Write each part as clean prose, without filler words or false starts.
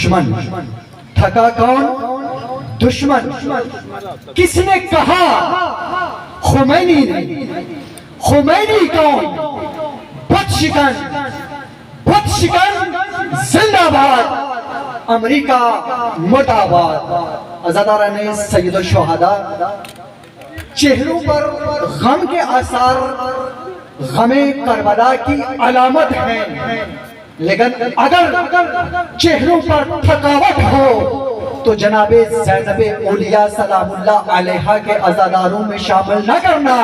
دشمن، تھکا کون؟ دشمن۔ کس نے کہا؟ خمینی نے۔ خمینی کون؟ بت شکن زندہ باد، امریکہ مرد آباد۔ عزاداران سید الشہداء، چہروں پر غم کے آثار غم کربلا کی علامت ہیں، لیکن اگر چہروں پر تھکاوٹ ہو تو جناب زینب اولیاء سلام اللہ علیہا کے عزاداروں میں شامل نہ کرنا۔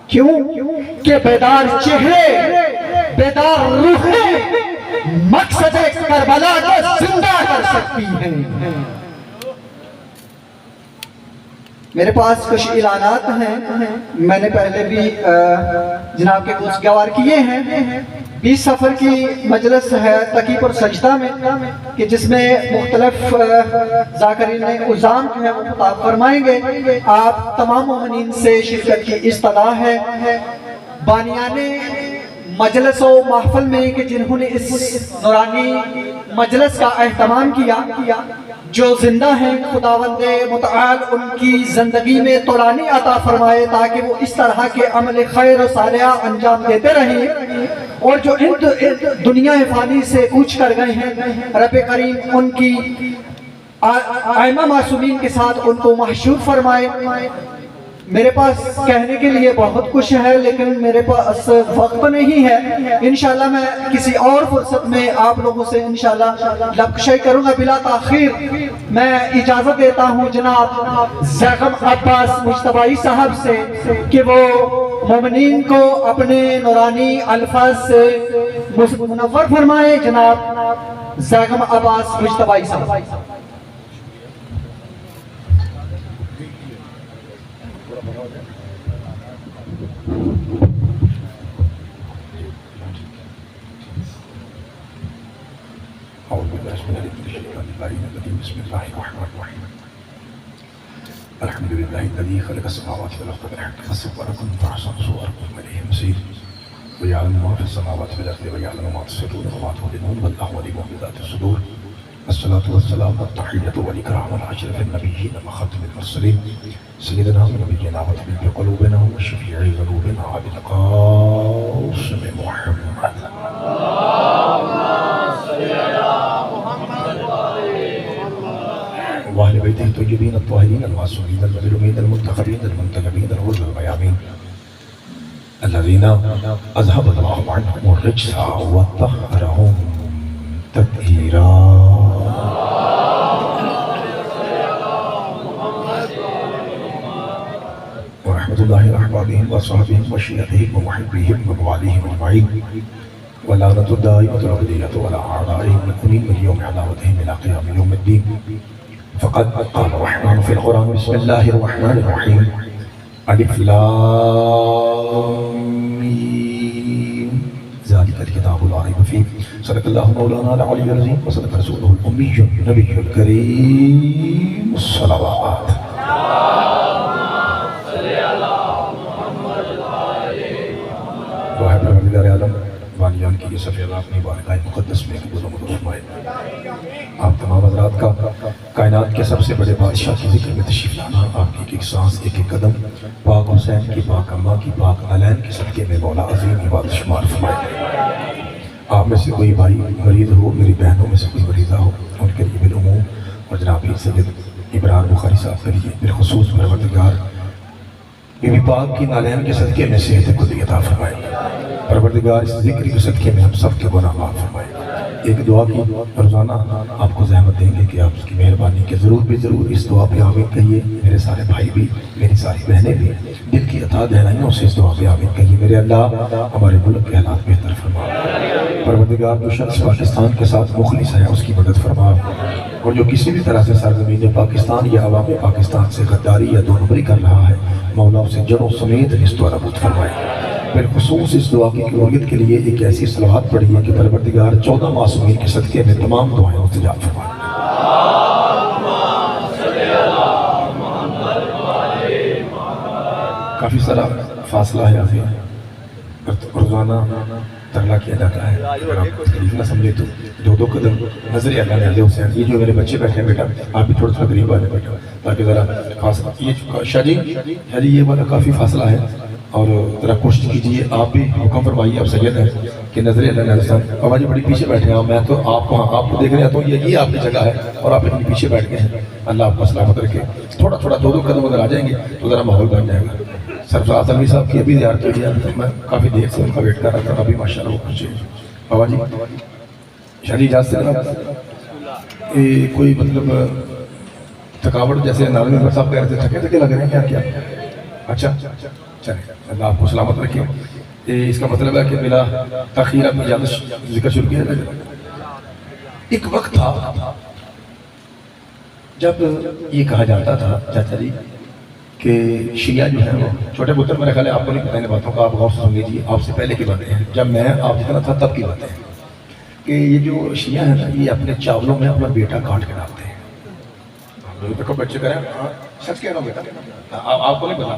کیوں کہ بیدار چہرے، بیدار روحیں مقصد کربلا کو زندہ کر سکتی ہیں۔ میرے پاس کچھ اعلانات ہیں، میں نے پہلے بھی جناب کے گوشگوار کیے ہیں۔ 20 سفر کی مجلس ہے تقی پر سجدہ میں، کہ جس میں مختلف ذاکرین عظام جو ہے وہ خطاب فرمائیں گے۔ آپ تمام مومنین سے شرکت کی استدعا ہے۔ بانیان مجلس و محفل میں کہ جنہوں نے اس نورانی مجلس کا اہتمام کیا، جو زندہ ہیں، خداوند متعال ان کی زندگی میں طولانی عطا فرمائے تاکہ وہ اس طرح کے عمل خیر و صالحہ انجام دیتے رہیں، اور جو ان دنیا فانی سے کوچ کر گئے ہیں، رب کریم ان کی ائمہ معصومین کے ساتھ ان کو محشور فرمائے۔ میرے پاس کہنے کے لیے بہت کچھ ہے، لیکن میرے پاس وقت نہیں ہے۔ انشاءاللہ میں کسی اور فرصت میں آپ لوگوں سے انشاءاللہ لبکشائی کروں گا۔ بلا تاخیر میں اجازت دیتا ہوں جناب زیغم عباس مجتبائی صاحب سے کہ وہ مومنین کو اپنے نورانی الفاظ سے منور فرمائے۔ جناب زیغم عباس مجتبائی صاحب۔ بسم الله الرحمن الرحيم الحمد لله الذي خلق السماوات والارض بالحق فصوركم فاحسن صوركم اليه المصير ويعلم ما في السماوات والارض ويعلم ما تسرون وما تعلنون والله عليم بذات الصدور الصلاة والسلام والتحية والإكرام والعشر في النبيين وخاتم المرسلين سيدنا ونبينا وطبيب قلوبنا وشفيع ذنوبنا عبد القاسم محمد وأهل بيته الطيبين الطاهرين المعصومين المظلومين المنتخبين المنتجبين الغر الميامين الذين أذهب الله عنهم الرجس وطهرهم تطهيرا ورحمة الله لأحبابهم وصحبهم وشيعتهم ومحبيهم ومواليهم أجمعين ولعنة الدائمة الأبدية ولا أعدائهم المكونين من يوم عداوتهم إلى قيام يوم الدين. فقد قال الرحمن في القرآن بسم الله الرحمن الرحيم ألف لام ميم ذلك الكتاب لا ريب فيه صدق الله مولانا العلي العظيم وصدق رسوله الأمي النبي الكريم الصلوات. دعا پروردگار عالم بانیان کی یہ سفید اپنی بارگاہ مقدس میں قبول و منظور فرمائے۔ آپ تمام حضرات کا کائنات کے سب سے بڑے بادشاہ کی ذکر میں تشریف لانا، آپ کی ایک ایک سانس ایک ایک قدم پاک حسین کی، پاک اماں کی، پاک علین کے صدقے میں مولا عظیم عبادت شمار فرمائے۔ آپ میں سے کوئی بھائی مریض ہو، میری بہنوں میں سے کوئی مریضہ ہو، ان کے لیے بالعموم اور جناب سید ابرار بخاری صاحب کے لیے بالخصوص پروردگار بی بی پاک کی نالین کے صدقے میں صحت کلی عطا فرمائے۔ پروردگار اس ذکر کے صدقے میں ہم سب کے گناہ معاف فرمائے۔ ایک دعا کی روزانہ آپ کو زحمت دیں گے کہ آپ اس کی مہربانی کے ضرور اس دعا پہ آمین کہیے۔ میرے سارے بھائی بھی، میری ساری بہنیں بھی دل کی عطا گہرائیوں سے اس دعا پہ آمین کہیے۔ میرے اللہ ہمارے ملک کے حالات بہتر فرما۔ پروردگار جو شخص پاکستان کے ساتھ مخلص ہے اس کی مدد فرما، اور جو کسی بھی طرح سے سرزمین پاکستان یا عوام پاکستان سے غداری یا دو نمبری کر رہا ہے، مولا اسے جڑوں سمیت نست و نابود فرمائے۔ بالخصوص اس دعا کی قبولیت کے لیے ایک ایسی صلوات پڑھی ہے کہ پروردگار 14 معصومین کے صدقے میں تمام دعائیں استجاب فرمائے۔ کافی سارا فاصلہ ہے ابھی، روزانہ ترلا کیا جاتا ہے اگر آپ تکلیف نہ سمجھے تو دو دو قدم نظر اللہ نے علیہ حسین یہ جو میرے بچے بیٹھے ہیں بیٹا آپ بھی تھوڑا سا قریب آنے بیٹا تاکہ ذرا فاصلہ یہ شاہ جی یہ والا کافی فاصلہ ہے اور ذرا کوشش کیجیے آپ بھی حکم فرمائیے آپ سید ہیں کہ نظر اللہ علیہ حسین بابا جی بڑی پیچھے بیٹھے ہیں میں تو آپ کو دیکھ رہا ہوں یہ آپ کی جگہ ہے اور آپ اتنی پیچھے بیٹھ گئے ہیں اللہ آپ کو سلامت رکھے تھوڑا تھوڑا دو دو قدم اگر آ جائیں گے تو ذرا ماحول بن جائے گا سرفراز علوی صاحب کی ابھی زیارت ہوئی ہے میں کافی دیر سے ان کا ویٹ کر رہا تھا ابھی ماشاء اللہ وہ پہنچے بابا جی شاہ جی اجازت سے جناب کوئی مطلب تھکاوٹ جیسے نارمل ممبر صاحب کہہ رہے تھے تھکے لگ رہے ہیں کیا اچھا چلیں اللہ آپ کو سلامت رکھے اس کا مطلب ہے کہ بلا تاخیر آپ نے اجازت ذکر شروع کیا ہے ایک وقت تھا جب یہ کہا جاتا تھا چاچا جی کہ شیعہ جو ہیں وہ چھوٹے پتر میرے خیال ہے آپ کو نہیں پتہ ان باتوں کا آپ غور سے سن لیجیے آپ سے پہلے کی باتیں ہیں جب میں آپ جتنا تھا تب کی باتیں ہیں کہ یہ جو شیعہ ہیں نا یہ اپنے چاولوں میں اپنا بیٹا کاٹ کے ڈالتے ہیں دیکھو بچے کریں سچ کہہ رہا ہوں بیٹا آپ کو نہیں پتا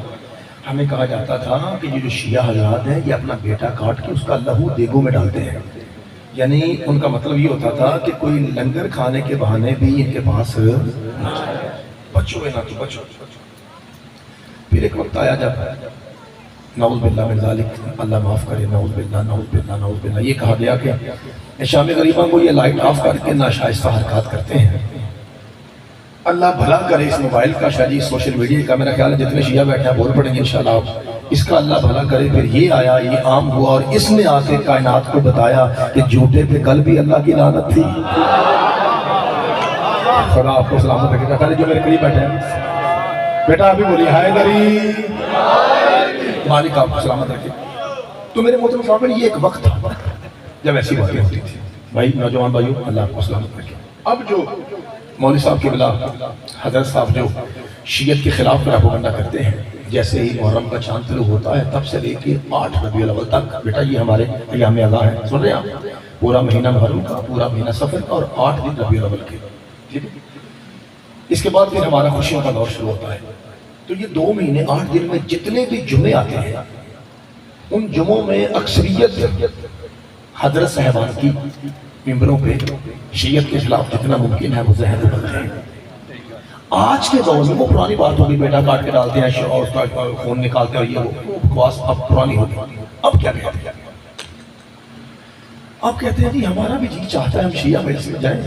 ہمیں کہا جاتا تھا کہ یہ جو شیعہ حضرات ہیں یہ اپنا بیٹا کاٹ کے اس کا لہو دیگوں میں ڈالتے ہیں یعنی ان کا مطلب یہ ہوتا تھا کہ کوئی لنگر کھانے کے بہانے بھی ان کے پاس بچوں میں نہ تو بچوں پھر ایک وقت آیا جب نعوذ باللہ من ذالک اللہ معاف کرے نعوذ باللہ نعوذ باللہ نعوذ باللہ یہ کہا گیا کہ شام غریبہ کو یہ لائٹ آف کر کے ناشائستہ حرکات کرتے ہیں اللہ بھلا کرے اس موبائل کا شاہ جی سوشل میڈیا کا میرا خیال ہے جتنے شیعہ بیٹھے ہیں بول پڑیں گے انشاءاللہ آپ اس کا اللہ بھلا کرے پھر یہ آیا یہ عام ہوا اور اس نے آ کے کائنات کو بتایا کہ جھوٹے پہ کل بھی اللہ کی لعنت تھی خدا آپ کو سلامت رکھے گا جو میرے قریب بیٹھے ہیں بیٹا ابھی بولی حیدری مالک آپ کو سلامت رکھے تو میرے محترم صاحب یہ ایک وقت تھا جب ایسی باتیں ہوتی تھی بھائی نوجوان بھائیوں اللہ آپ کو سلامت رکھے اب جو مولوی صاحب کے بلا حضرت صاحب جو شیعت کے خلاف پروپیگنڈا کرتے ہیں جیسے ہی محرم کا چاند طلوع ہوتا ہے تب سے لے کے 8 ربیع الاول تک بیٹا یہ ہمارے ایام اعلیٰ ہیں سن رہے ہیں آپ پورا مہینہ محرم کا پورا مہینہ سفر کا اور 8 دن ربیع الاول کے ٹھیک ہے اس کے بعد پھر ہمارا خوشیوں کا دور شروع ہوتا ہے تو یہ 2 مہینے 8 دن میں جتنے بھی جمعے آتے ہیں ان جمعوں میں اکثریت حضرت صاحبان کی ممبروں پہ شیعت کے خلاف جتنا ممکن ہے وہ ذہن بدلتے ہیں آج کے دور میں وہ پرانی بات ہوگی بیٹا کاٹ کے ڈالتے ہیں اور اس کا خون نکالتے ہیں اور یہ وہ بکواس اب پرانی ہوگی اب کیا کہتے ہیں اب کہتے ہیں جی ہمارا بھی جی چاہتا ہے ہم شیعہ مجلس میں جائیں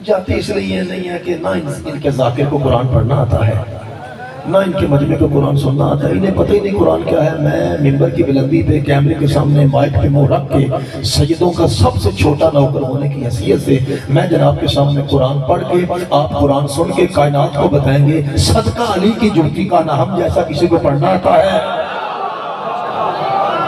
جاتے اس لیے نہیں ہے کہ نہ ان کے ذاکر کو قرآن پڑھنا آتا ہے نہ ان کے مجمع کو قرآن سننا آتا ہے انہیں پتہ ہی نہیں قرآن کیا ہے میں ممبر کی بلندی پہ کیمرے کے سامنے مائک پہ منہ رکھ کے سیدوں کا سب سے چھوٹا نوکر ہونے کی حیثیت سے میں جناب کے سامنے قرآن پڑھ کے آپ قرآن سن کے کائنات کو بتائیں گے صدقہ علی کی جوتی کا نہ ہم جیسا کسی کو پڑھنا آتا ہے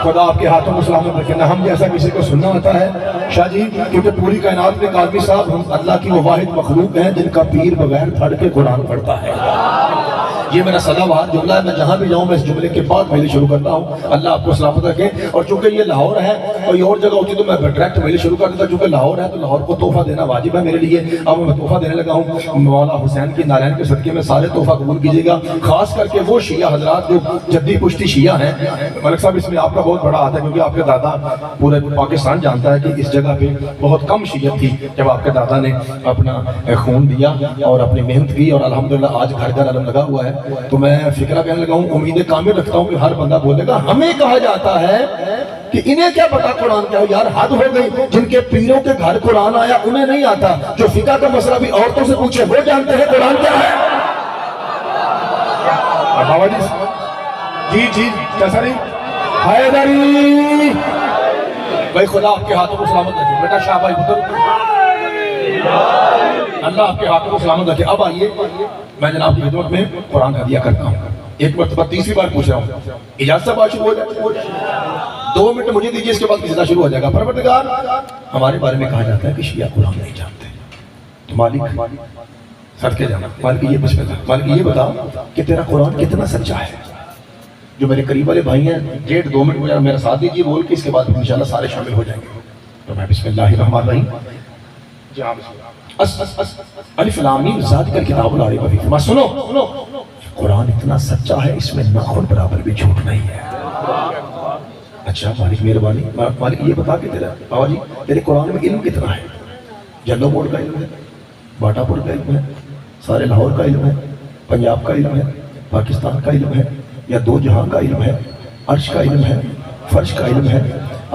خدا آپ کے ہاتھوں کو سلامت رکھے نہ ہم جیسا کسی کو سننا آتا ہے شاہ جی کیونکہ پوری کائنات میں قاضی صاحب ہم اللہ کی وہ واحد مخلوق ہیں جن کا پیر بغیر پڑھ کے قرآن پڑھتا ہے یہ میرا سدا بہار جملہ ہے میں جہاں بھی جاؤں میں اس جملے کے بعد میلی شروع کرتا ہوں اللہ آپ کو سلامت رکھے اور چونکہ یہ لاہور ہے اور یہ اور جگہ ہوتی تو میں ڈائریکٹ میلی شروع کر دیتا چونکہ لاہور ہے تو لاہور کو تحفہ دینا واجب ہے میرے لیے اب میں تحفہ دینے لگا ہوں مولا حسین کی نارائن کے صدقے میں سارے تحفہ قبول کیجیے گا خاص کر کے وہ شیعہ حضرات جو جدی پشتی شیعہ ہیں ملک صاحب اس میں آپ کا بہت بڑا ہاتھ ہے کیونکہ آپ کے دادا پورے پاکستان جانتا ہے کہ اس جگہ پہ بہت کم شیعت تھی جب آپ کے دادا نے اپنا خون دیا اور اپنی محنت کی اور الحمدللہ آج گھر گھر علم لگا ہوا ہے تو میں فکرہ کہنے لگا ہوں امیدیں کامل رکھتا ہوں کہ ہر بندہ بولے گا ہمیں کہا جاتا ہے کہ انہیں کیا پتا قرآن کیا ہو یار حد ہو گئی جن کے پیروں کے گھر قرآن آیا انہیں نہیں آتا جو فقہ کا مسئلہ بھی عورتوں سے پوچھے وہ جانتے ہیں قرآن کیا ہے بابا جی جی کیسا نہیں حیدری بھائی خدا آپ کے ہاتھوں کو سلامت رکھے بیٹا شاہ بھائی پتر اللہ آپ کے ہاتھوں کو سلامت رکھے اب آئیے میں جناب کی خدمت میں قرآن ہدیہ کرتا ہوں ایک مرتبہ تیسری بار پوچھ رہا ہوں اجازت سے بات شروع ہو جائے 2 منٹ مجھے دیجیے اس کے بعد کسی شروع ہو جائے گا پروردگار ہمارے بارے میں کہا جاتا ہے کہ شیعہ قرآن نہیں جانتے تو مالک صدقے جانا مالک یہ بسم اللہ مالک یہ بتاؤ کہ تیرا قرآن کتنا سچا ہے جو میرے قریب والے بھائی ہیں 1.5-2 منٹ میرا ساتھ دیجیے بول کے اس کے بعد انشاءاللہ سارے شامل ہو جائیں گے تو میں بسم اللہ الرحمن الرحیم الف لام میم ذالک الکتاب لا ریب فیہ ما سنو قرآن اتنا سچا ہے اس میں ناخن برابر بھی جھوٹ نہیں ہے اچھا مالک مہربانی، مالک یہ بتا کہ تیرا بابا جی تیرے قرآن میں علم کتنا ہے؟ جلو بورڈ کا علم ہے، باٹا پور کا علم ہے، سارے لاہور کا علم ہے، پنجاب کا علم ہے، پاکستان کا علم ہے، یا دو جہاں کا علم ہے، عرش کا علم ہے، فرش کا علم ہے،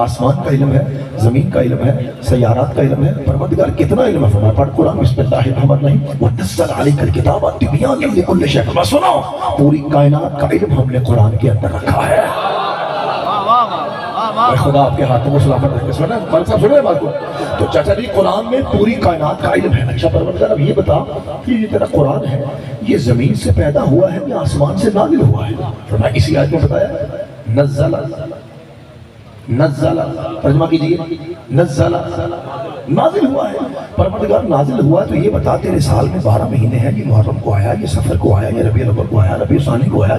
آسمان کا علم ہے، زمین کا علم ہے، سیارات کا علم ہے؟ پروردگار کتنا علم ہے؟ فرمایا پڑھ قرآن بسم اللہ الرحمن الرحیم وَنَزَّلَ عَلَيْكَ الْكِتَابَ تِبْيَانًا لِكُلِّ شَيْءٍ۔ فرمایا سنو، پوری کائنات کا علم ہم نے قرآن کے اندر رکھا ہے۔ اے خدا آپ کے ہاتھوں کو سلامت رکھے۔ سنا مالک صاحب سنے بات کو؟ تو چاچا جی قرآن میں پوری کائنات کا علم ہے۔ اچھا پروردگار اب یہ بتا کہ یہ تیرا قرآن ہے یہ زمین سے پیدا ہوا ہے یا آسمان سے نازل ہوا ہے؟ فرمایا اسی آیت میں بتایا نزل ترجمہ کیجئے، نزل نازل ہوا ہے۔ پروردگار نازل ہوا تو یہ بتا تیرے سال میں 12 مہینے ہیں، یہ محرم کو آیا، یہ سفر کو آیا، یہ ربیع الاول کو آیا، ربیع ثانی کو آیا،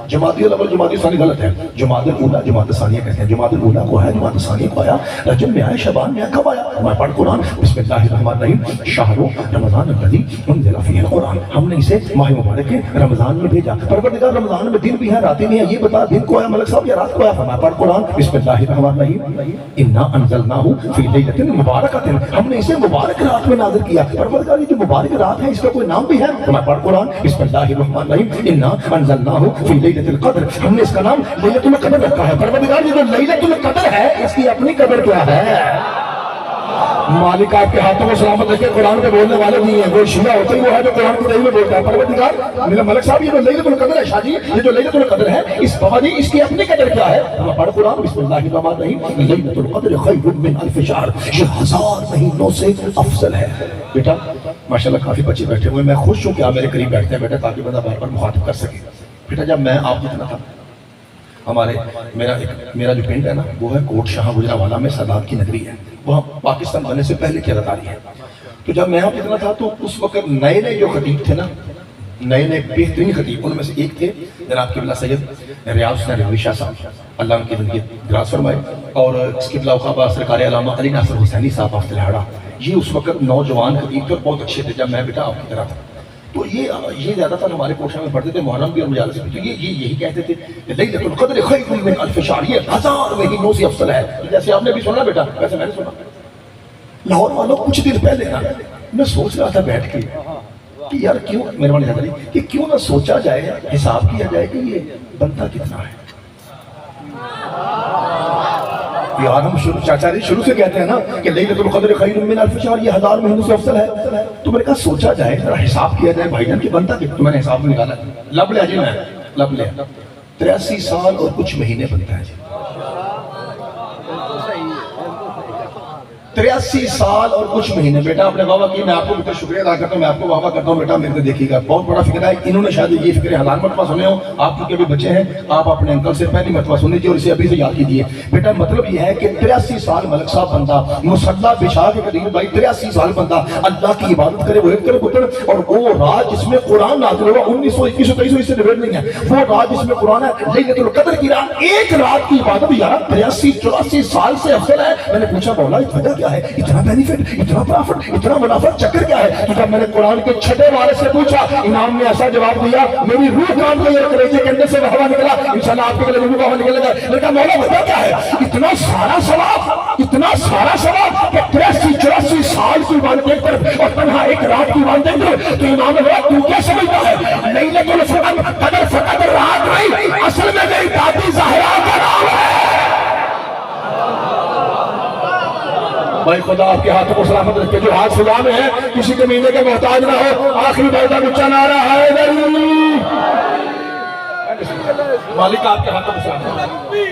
جمادی الاول جمادی ثانی غلط ہے، جمادی الاولیٰ جمادی ثانیہ کہتے ہیں، جمادی الاولیٰ کو آیا، جمادی ثانی کو آیا، رجب میں آیا، شعبان میں آیا، کب آیا؟ میں پڑھ قرآن بسم اللہ الرحمن الرحیم شہر رمضان الذی انزل فیہ القرآن۔ ہم نے اسے ماہ مبارک کے رمضان میں بھیجا۔ پروردگار رمضان میں دن بھی ہے راتیں بھی ہیں، یہ بتا دن کو آیا ملک صاحب یا رات کو آیا؟ فرمایا پڑھ قرآن بسم اللہ الرحمن الرحیم انا انزلناہ فی لیلۃ مبارکۃ، ہم نے اسے مبارک رات میں نازل کیا۔ پروردگار یہ جو مبارک رات ہے اس کا کوئی نام بھی ہے؟ فرمایا پڑھ قرآن بسم اللہ الرحمن الرحیم انا انزلناہ فی لیلۃ القدر، ہم نے اس کا نام لیلۃ القدر رکھا ہے۔ پروردگار یہ جو لیلۃ القدر ہے اس کی اپنی قدر کیا ہے؟ مالک آپ کے ہاتھوں کو سلامت رکھے۔ قرآن کے بولنے والے نہیں ہیں، وہ شیعہ ہوتے ہی وہ ہے جو قرآن کی دلیل میں بولتا ہے۔ پروردگار میرا ملک صاحب یہ جو لیلۃ القدر ہے شاہ جی، یہ جو لیلۃ القدر ہے اس بابا جی اس کی اپنی قدر کیا ہے؟ ہم پڑھ قرآن بسم اللہ الرحمن الرحیم لیلۃ القدر خیر من الف شہر، یہ 1000 مہینوں سے افضل ہے۔ بیٹا ماشاءاللہ کافی بچے بیٹھے ہوئے، میں خوش ہوں کہ آپ میرے قریب بیٹھتے ہیں بیٹا تاکہ بندہ بار بار مخاطب کر سکے۔ بیٹا جب میں آپ جتنا تھا میرا جو پنڈ ہے نا وہ ہے کوٹ شاہ گجرانوالہ میں سادات کی نگری ہے، وہاں پاکستان بننے سے پہلے کی اداکاری ہے۔ تو جب میں آپ اتنا تھا تو اس وقت نئے جو خطیب تھے نا، نئے بہترین خطیب ان میں سے ایک تھے جناب قبلہ سید ریاض حسین رضوی شاہ صاحب، اللہ ان کی زندگی دراز فرمائے، اور اس قبلہ اوقابہ سرکار علامہ علی ناصر حسینی صاحب آفت الہاڑا، یہ اس وقت نوجوان خطیب تھے اور بہت اچھے تھے جب میں بیٹا آپ کی طرح تھا۔ تو یہ زیادہ تر ہمارے کوشاں میں پڑھتے تھے، محرم بھی اور مجالس بھی، تو یہ یہی کہتے تھے کہ لیلۃ القدر خیر من الف شہر، یہ 1000 مہینوں سے افضل ہے۔ جیسے آپ نے بھی سنا بیٹا ویسے میں نے سنا۔ لاہور والوں کچھ دن پہلے نا میں سوچ رہا تھا بیٹھ کے کہ یار کیوں مہربانی حضرت علی کہ کیوں نہ سوچا جائے، حساب کیا جائے کہ یہ بنتا کتنا ہے۔ یار ہم چاچا جی شروع سے کہتے ہیں نا کہ لیلۃ القدر خیر من الف شہر، یہ 1000 مہینوں سے افضل ہے، تو میں نے کہا سوچا جائے ذرا حساب کیا جائے بھائی جان کہ بنتا کتنا۔ تو میں نے حساب میں نکالا، لب لیا جی، میں لب لیا 83 سال اور کچھ مہینے بنتا ہے جی، 83 سال اور کچھ مہینے۔ بیٹا اپنے بابا کی میں آپ کو بہت شکریہ ادا کرتا ہوں، میں آپ کو بابا کرتا ہوں بیٹا میرے کو دیکھیے گا بہت بڑا فکر ہے، انہوں نے شاید یہ فکر 1000 مرتبہ سنے ہو، آپ کیونکہ ابھی بچے ہیں آپ اپنے انکل سے پہلی مرتبہ سن لیجیے اور اسے ابھی سے یاد کیجیے۔ بیٹا مطلب یہ ہے کہ 83 سال ملک صاحب بندہ مصلی بچھا کے قریب بھائی 83 سال بندہ اللہ کی عبادت کرے، وہ کرے پتر، اور وہ رات جس میں قرآن نازل ہوا 1900 2100 2300 اس سے ڈیبیٹ نہیں ہے، وہ رات جس میں قرآن ہے لیلۃ القدر کی رات، ایک رات کی عبادت یار 83 84 سال سے افضل ہے۔ میں نے پوچھا مولا وجہ کیا ہے، اتنا بینیفٹ، اتنا پرافٹ، اتنا منافع، چکر کیا ہے؟ تو جب میں نے قرآن کے چھٹے والے سے پوچھا امام نے ایسا جواب دیا میری روح کام کو یہ کلیجے کے اندر سے ہوا نکلا، انشاءاللہ آپ کے کلیجے میں ہوا نکلے گا۔ میں نے کہا مولا وجہ کیا ہے، اتنا سارا ثواب کہ 83 84 سال کی عبادت ایک طرف اور تنہا ایک رات کی عبادت ایک طرف۔ تو امام نے بولا تو کیا سمجھتا ہے لیلۃ القدر فقط رات نہیں، اصل میں میری دادی زہرا کا نام ہے۔ بھائی خدا آپ کے ہاتھوں کو سلامت رکھے، جو ہاتھ خدا میں ہے کسی کے مہینے کے محتاج نہ ہو۔ آخری بیٹا اونچا نعرہ حیدر، مالک آپ کے ہاتھوں کو سلامت رکھے۔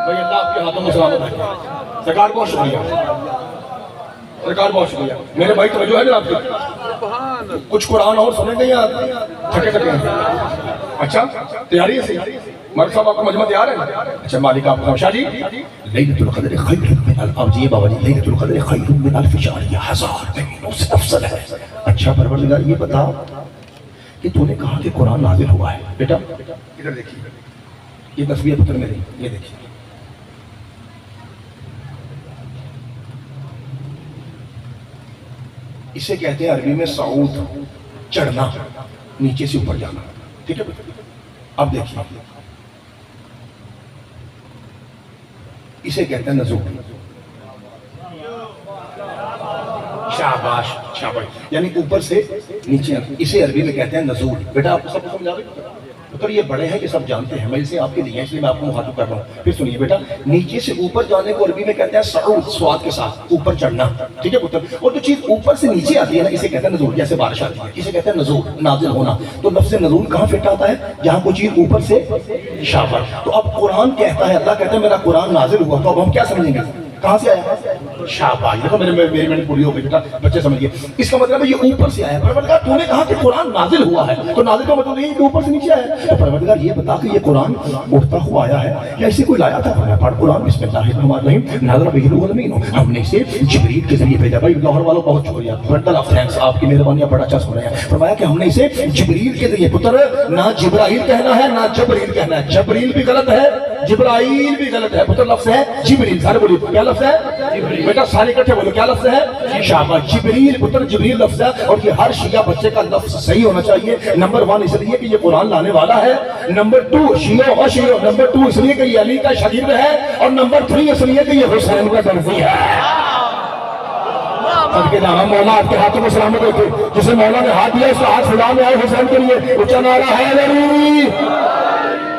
بھائی اللہ آپ کے ہاتھوں کو سلامت رکھے۔ سرکار بہت شکریہ، سرکار بہت شکریہ۔ میرے بھائی توجہ ہے جناب کی، کچھ قرآن اور سنیں گے یا تھکے تھکے ہیں؟ اچھا تیاری ہے صحیح، مرد صاحب آپ کا مجمع تیار ہے؟ اچھا مالک آپ کا شاہ جی لیلۃ القدر خیر من الف، جی بابا جی لیلۃ القدر خیر من الف شہر، یہ 1000 مہینوں سے افضل ہے۔ اچھا پروردگار یہ بتا کہ تو نے کہا کہ قرآن نازل ہوا ہے، بیٹا ادھر دیکھیے یہ تصویر پتر میری، یہ دیکھیے اسے کہتے ہیں عربی میں سعود، چڑھنا، نیچے سے اوپر جانا، ٹھیک ہے؟ اب دیکھیے اسے کہتے ہیں نزول. شاباش شاباش، یعنی اوپر سے نیچے آنا، اسے عربی میں کہتے ہیں نزول. بیٹا آپ کو سب کو سمجھا رہے؟ تو یہ بڑے ہیں، یہ سب جانتے ہیں، میں اسے آپ کے لیے اس لیے میں آپ کو مخاطب کر رہا ہوں. پھر سنیے بیٹا، نیچے سے اوپر جانے کو عربی میں کہتے ہیں صعود، سواد کے ساتھ اوپر چڑھنا، ٹھیک ہے پتر؟ اور جو چیز اوپر سے نیچے آتی ہے نا اسے کہتے ہیں نزول. جیسے بارش آتی ہے اسے کہتے ہیں نزول، نازل ہونا. تو لفظ نزول کہاں فٹ آتا ہے؟ جہاں کوئی چیز اوپر سے. شاباش. تو اب قرآن کہتا ہے، اللہ کہتا ہے میرا قرآن نازل ہوا، تو اب ہم کیا سمجھیں گے؟ کہاں سے آیا؟ شاباش. دیکھو میری میں پوری ہو گئی بیٹا، بچے سمجھیے. اس کا مطلب ہے یہ اوپر سے آیا. پروردگار تو نے کہا کہ قرآن نازل ہوا ہے، تو نازل کا مطلب یہ ہے کہ اوپر سے نیچے آیا ہے. تو پروردگار یہ بتا کہ یہ قرآن اڑتا ہوا آیا ہے یا اسے کوئی لایا تھا؟ فرمایا پڑھ قرآن بسم اللہ الرحمن الرحیم نازل به الروح الامین. ہم نے اسے جبریل کے ذریعے بھیجا. بھائی لاہور والوں بہت شکریہ، بنڈل آف تھینکس، آپ کی مہربانی، بڑا اچھا سن رہے ہیں. فرمایا کہ ہم نے اسے جبریل کے ذریعے. پتر نہ جبرائیل کہنا ہے نہ جبریل کہنا ہے. جبریل بھی غلط ہے، جبرائیل بھی غلط ہے. پتر لفظ ہے جبریل. سارے بولیے کیا لفظ ہے؟ بیٹا سارے اکٹھے بولو کیا لفظ ہے؟ شاباش. جبریل. پتر جبریل لفظ ہے، اور یہ ہر شیعہ بچے کا لفظ صحیح ہونا چاہیے. نمبر 1 اس لیے کہ یہ قرآن لانے والا ہے. نمبر 2 شیعہ و شیعہ. نمبر 2 اس لیے کہ یہ علی کا شاگرد ہے. اور نمبر 3 اس لیے کہ یہ حسین کا درزی ہے. صدقے جانا مولا آپ کے ہاتھوں کو سلامت رکھے. جسے مولا نے ہاتھ دیا اس کا ہاتھ خدا میں آئے حسین کے لیے. اونچا نعرہ ہے ضروری.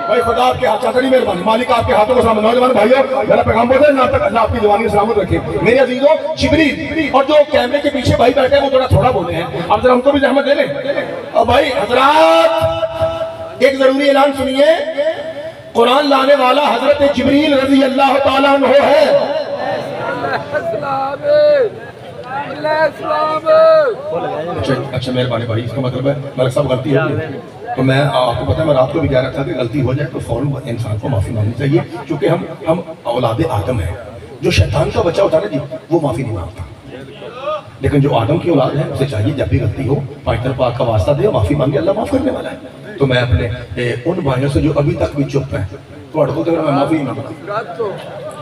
بھائی خدا آپ کے ہاتھ چاہتا نہیں مہربانی، مالک آپ کے ہاتھوں کو سلامت. نوجوان بھائیو میرا پیغام بول رہے ہیں، تک اللہ آپ کی جوانی سلامت رکھے. میرے عزیزوں جبریل. اور جو کیمرے کے پیچھے بھائی بیٹھے ہیں وہ تھوڑا بولے ہیں، اب ذرا ان کو بھی زحمت دے لیں. اور بھائی حضرات ایک ضروری اعلان سنیے، قرآن لانے والا حضرت جبریل رضی اللہ تعالیٰ عنہ ہے. اچھا مہربانی بھائی، اس کا مطلب ہے ملک صاحب غلطی ہوگی. تو میں آپ کو پتہ ہے میں رات کو بھی کہہ رہا تھا کہ غلطی ہو جائے تو فوراً انسان کو معافی مانگنی چاہیے، کیونکہ ہم اولاد آدم ہیں. جو شیطان کا بچہ ہوتا ہے نا جی وہ معافی نہیں مانگتا، لیکن جو آدم کی اولاد ہے اسے چاہیے جب بھی غلطی ہو پاکستان پاک کا واسطہ دے، معافی مانگے، اللہ معاف کرنے والا ہے. تو میں اپنے ان بھائیوں سے جو ابھی تک بھی چپ ہیں تو میں معافی نہیں مانگتا.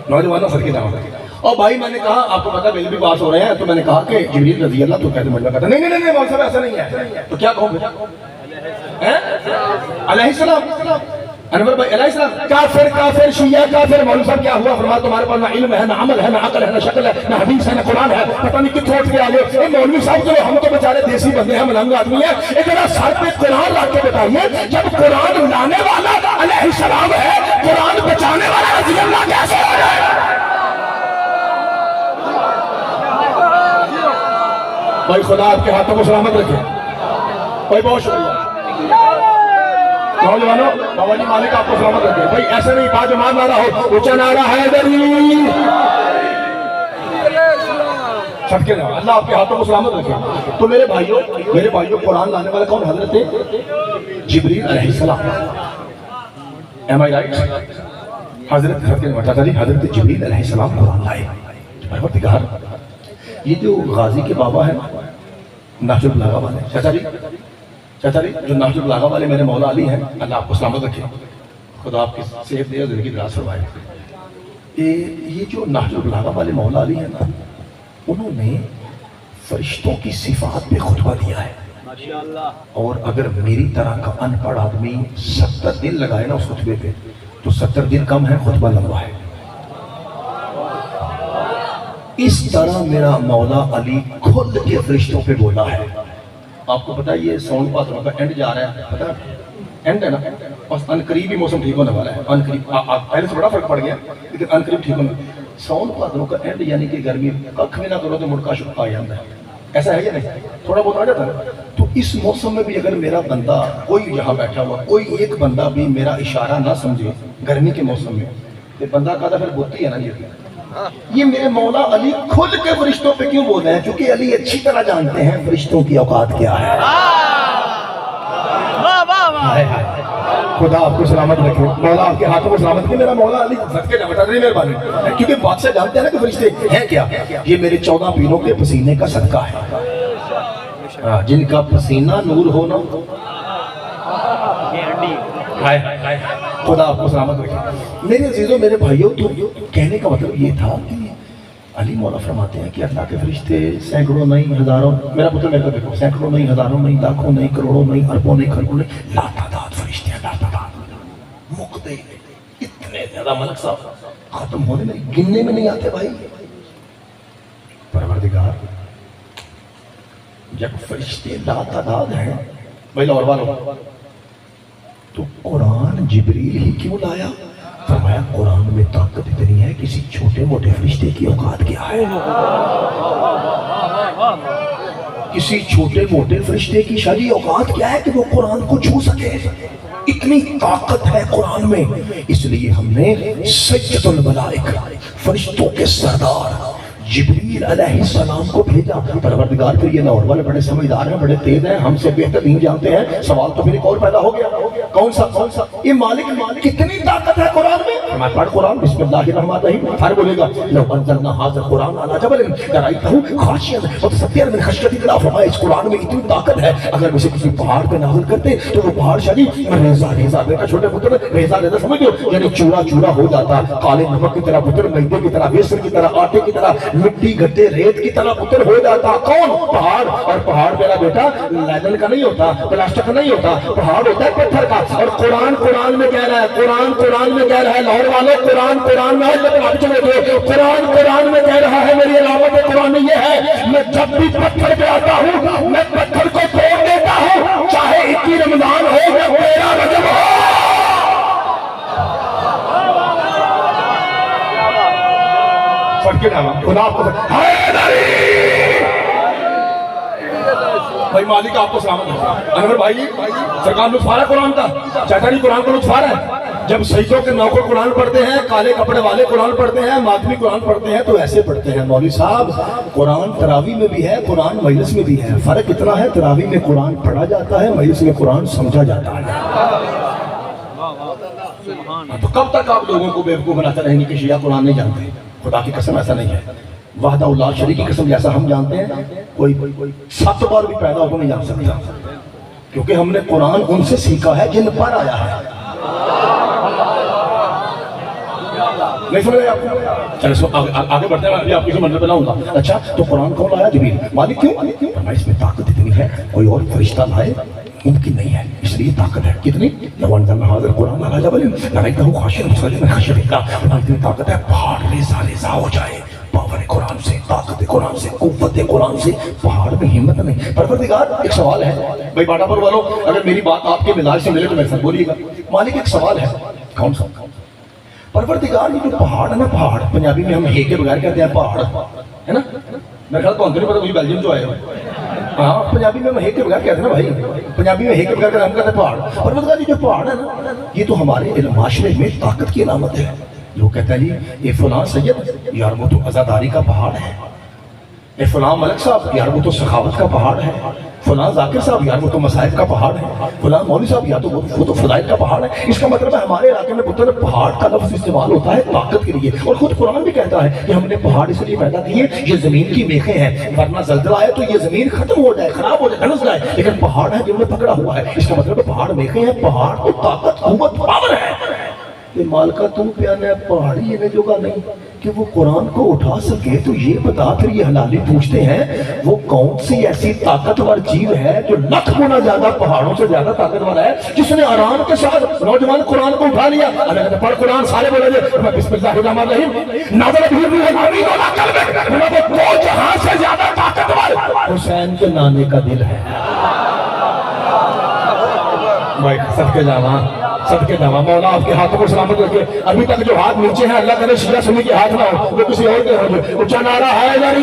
نوجوانوں سر کے جانا. اور بھائی میں نے کہا آپ کو پتا میری بھی بات ہو رہے ہیں، تو میں نے کہا کہ جبریل رضی اللہ تو کہتے مجھے کہتا نہیں نہیں نہیں مولوی صاحب ایسا نہیں ہے. تو کیا کہوں علیہ السلام؟ انور بھائی علیہ السلام کافر کافر شیعہ کافر. مولوی صاحب کیا ہوا؟ فرمایا تمہارے پاس نہ علم ہے نہ عمل ہے نہ عقل ہے نہ شکل ہے نہ حدیث ہے نہ قرآن ہے، پتہ نہیں کتنے اٹھ کے آ گئے. مولوی صاحب جو ہم تو بیچارے دیسی بندے ہیں، ملنگ آدمی ہیں، اتنا سر پہ قرآن لا کے بتائیے جب قرآن لانے والا علیہ السلام ہے، قرآن بچانے والا رضی اللہ کیسے ہو جائے؟ بھائی خدا آپ کے ہاتھوں کو سلامت رکھے. بھائی بہت شکریہ. نوجوانوں بابا جی مالک آپ کو سلامت رکھے. بھائی ایسے نہیں با جماعت نعرہ ہو، اونچا نعرہ ہے ضروری. سب کے نام اللہ آپ کے ہاتھوں کو سلامت رکھے. تو میرے بھائیوں قرآن لانے والا کون؟ حضرت جبریل علیہ السلام. ایم آئی رائٹ؟ حضرت جبریل علیہ السلام قرآن لائے. پروردگار یہ جو غازی کے بابا ہیں نہج البلاغہ والے، چچا جی جو نہج البلاغہ والے میرے مولا علی ہیں، اللہ آپ کو سلامت رکھے، خدا آپ کی صحت دے اور زندگی دراز فرمائے. یہ جو نہج البلاغہ والے مولا علی ہیں نا، انہوں نے فرشتوں کی صفات پہ خطبہ دیا ہے. اور اگر میری طرح کا ان پڑھ آدمی 70 دن لگائے نا اس خطبے پہ تو 70 دن کم ہے، خطبہ لمبا ہے. اس طرح میرا مولا علی خود کے فرشتوں پہ بولا ہے. آپ کو پتہ ہے یہ سون پاتروں کا اینڈ جا رہا ہے، پتہ ہے اینڈ ہے نا، بس ان قریب ہی موسم ٹھیک ہونے والا ہے. ان قریب پہلے سے بڑا فرق پڑ گیا لیکن ان قریب ٹھیک ہونا. سون پاتروں کا اینڈ یعنی کہ گرمی کخ بھی نہ کرو تو مڑکا شکا آ جاتا ہے. ایسا ہے یا نہیں؟ تھوڑا بہت آ جاتا ہے. تو اس موسم میں بھی اگر میرا بندہ کوئی یہاں بیٹھا ہوا کوئی ایک بندہ بھی میرا اشارہ نہ سمجھے گرمی کے موسم میں، تو بندہ کہتا پھر بوتی ہے نا. یہ میرے مولا علی کھل کے فرشتوں پہ کیوں بول رہے ہیں؟ کیونکہ علی اچھی طرح جانتے ہیں فرشتوں کی اوقات کیا ہے. خدا آپ کو سلامت رکھے، مولا آپ کے ہاتھوں کو سلامت رکھے. میرا مولا علی صدقے جا بتا رہی مہربانی، کیونکہ بادشاہ جانتے ہیں نا کہ فرشتے ہیں کیا. یہ میرے 14 پیروں کے پسینے کا صدقہ ہے، جن کا پسینہ نور ہونا. خدا آپ کو سلامت رکھے. میرے عزیزوں میرے بھائیوں، تو کہنے کا مطلب یہ تھا کہ علی مولا فرماتے ہیں کہ اللہ کے فرشتے سینکڑوں نہیں ہزاروں، میرا پتر میرے کو دیکھو، سینکڑوں نہیں ہزاروں نہیں لاکھوں نہیں کروڑوں نہیں اربوں نہیں خربوں نہیں، لاتعداد فرشتے ہیں، لاتعداد مقدے اتنے زیادہ ملک صاحب ختم ہونے میں گننے میں نہیں آتے بھائی۔ پروردگار جب فرشتے لاتعداد ہیں بھائی لاہور والوں، تو قرآن جبریل ہی کیوں لایا؟ فرمایا قرآن میں طاقت اتنی ہے، کسی چھوٹے موٹے فرشتے کی اوقات کیا ہے؟ کسی چھوٹے موٹے فرشتے کی شاہی اوقات کیا ہے کہ وہ قرآن کو چھو سکے؟ اتنی طاقت ہے قرآن میں، اس لیے ہم نے سید الملائک فرشتوں کے سردار جبریل علیہ السلام کو بھیجا۔ پروردگار پھر یہ لاہور والے بڑے سمجھدار ہیں، بڑے تیز ہیں، ہم سے بہتر نہیں جانتے ہیں۔ سوال تو پھر ایک اور پیدا ہو گیا، کون سا؟ یہ مالک کتنی طاقت ہے قرآن میں؟ میں پڑھ قرآن بسم اللہ الرحمن الرحیم، ہر بولے گا لو انزلنا ھذا القرآن علی جبل لرأیتہ خاشعا متصدعا من خشیۃ اللہ۔ فرمایا اس قرآن میں اتنی طاقت ہے، اگر اسے کسی پہاڑ پہ نازل کرتے تو وہ پہاڑ شادی ریزہ ریزہ، بیٹا چھوٹے پتر ریزہ ریزہ سمجھ لو، یعنی چورا چورا ہو جاتا، کالے نمک کی طرح پتر، میدے کی طرح، بیسن کی طرح، آٹے کی طرح، مٹی گڈے ریت کی طرح پتر ہو جاتا۔ کون؟ پہاڑ۔ اور پہاڑ میرا بیٹا لیدر کا نہیں ہوتا، پلاسٹک کا نہیں ہوتا، پہاڑ ہوتا ہے پتھر کا۔ اور قرآن قرآن میں کہہ رہا ہے، قرآن قرآن میں کہہ رہا ہے، لاہور والوں قرآن قرآن میں قرآن قرآن میں کہہ رہا ہے، میری علامت قرآن یہ ہے، میں جب بھی پتھر پہ آتا ہوں میں پتھر کو توڑ دیتا ہوں، چاہے 21 رمضان ہو یا 13 رجب ہو۔ خدا آپ کو بھائی مالک آپ کو سلامت ہے۔ انور بھائی سرکار لطف آ رہا ہے قرآن کا، چاچا جی قرآن کو لطف آ رہا ہے۔ جب سجدوں کے نوکر قرآن پڑھتے ہیں، کالے کپڑے والے قرآن پڑھتے ہیں، ماتمی قرآن پڑھتے ہیں، تو ایسے پڑھتے ہیں مولوی صاحب۔ قرآن تراویح میں بھی ہے، قرآن مجلس میں بھی ہے، فرق اتنا ہے تراویح میں قرآن پڑھا جاتا ہے، مجلس میں قرآن سمجھا جاتا ہے۔ تو کب تک آپ لوگوں کو بیوقوف بناتے رہیں گے کہ شیعہ قرآن نہیں جانتے؟ خدا کی قسم ایسا نہیں ہے، وحدہ اللہ شریک کی قسم جیسا ہم جانتے ہیں، کوئی 7 بار بھی پیدا ہو تو نہیں جان سکتا، کیونکہ ہم نے قرآن ان سے سیکھا ہے جن پر آیا ہے۔ نہیں سمجھ رہے آپ؟ چلو آگے بڑھتے ہیں، ابھی آپ کسی منظر پہ لاؤں گا۔ اچھا تو قرآن کون لایا؟ جبریل۔ مالک کیوں؟ فرمایا اس میں طاقت اتنی ہے کوئی اور فرشتہ لائے ممکن نہیں ہے، اس لیے طاقت ہے۔ کتنی؟ لو انزلنا ھذا القرآن علی جبل لرأیتہ خاشعا متصدعا من خشیۃ اللہ۔ اتنی طاقت ہے پہاڑ ریزہ ریزہ ہو جائے، پاور قرآن سے، طاقت قرآن سے، قوت قرآن سے، پہاڑ میں ہمت نہیں۔ پروردگار ایک سوال ہے بھائی باٹا پر والوں، اگر میری بات آپ کے مزاج سے ملے تو میرے ساتھ بولیے گا۔ مالک ایک سوال ہے، کون سا؟ پروردگار یہ جو پہاڑ ہے نا، پہاڑ پنجابی میں ہم ہے کے بغیر کہتے ہیں پہاڑ، ہے نا؟ میرے خیال کو نہیں پتا، مجھے بیلجیم جو آئے ہو، ہاں پنجابی میں ہم ہے کے بغیر کہتے ہیں نا بھائی، پنجابی میں ہے کے بغیر ہم کہتے ہیں پہاڑ۔ پروردگار یہ جو پہاڑ ہے نا، یہ تو ہمارے معاشرے میں طاقت کی علامت ہے۔ لوگ کہتے ہیں جی یہ فلاں سید، یار وہ تو عزاداری کا پہاڑ ہے، یہ فلاں ملک صاحب، یار وہ تو سخاوت کا پہاڑ ہے، فلاں ذاکر صاحب، یار وہ تو مصائب کا پہاڑ ہے، فلاں مولوی صاحب، یا تو وہ تو فضائل کا پہاڑ ہے۔ اس کا مطلب ہے ہمارے علاقے میں پتر پہاڑ کا لفظ استعمال ہوتا ہے طاقت کے لیے، اور خود قرآن بھی کہتا ہے کہ ہم نے پہاڑ اس لیے پیدا کیے یہ زمین کی میخیں ہیں، ورنہ زلزلہ آئے تو یہ زمین ختم ہو جائے، خراب ہو جائے، دھنس جائے، لیکن پہاڑ ہے جن میں پکڑا ہوا ہے۔ اس کا مطلب ہے پہاڑ میخیں ہیں، پہاڑ تو طاقت قوت پاور ہے۔ یہ مالکہ تو پیانا ہے پہاڑی انہیں جو کا نہیں کہ وہ قرآن کو اٹھا سکے، تو یہ بتا پھر یہ حلالی پوچھتے ہیں وہ کون سی ایسی طاقتور چیز ہے جو لاکھ گنا زیادہ پہاڑوں سے زیادہ طاقتور ہے، جس نے آرام کے ساتھ نوجوان قرآن کو اٹھا لیا۔ اللہ کہتے پڑھ قرآن، سارے بولے جائے بسم اللہ الرحمن الرحیم، نازل به الروح الامین علی قلبک، وہ دو جہاں سے زیادہ طاقتور حسین کے نانے کا دل ہے۔ بھائی صدقے جاواں، صدقے جاواں، مولا آپ کے ہاتھوں کو سلامت رکھے۔ ابھی تک جو ہاتھ نیچے ہیں اللہ کرے شیعہ سنی کے ہاتھ نہ ہو، وہ کسی اور کے ہو جائے۔ اونچا نعرہ ہے دری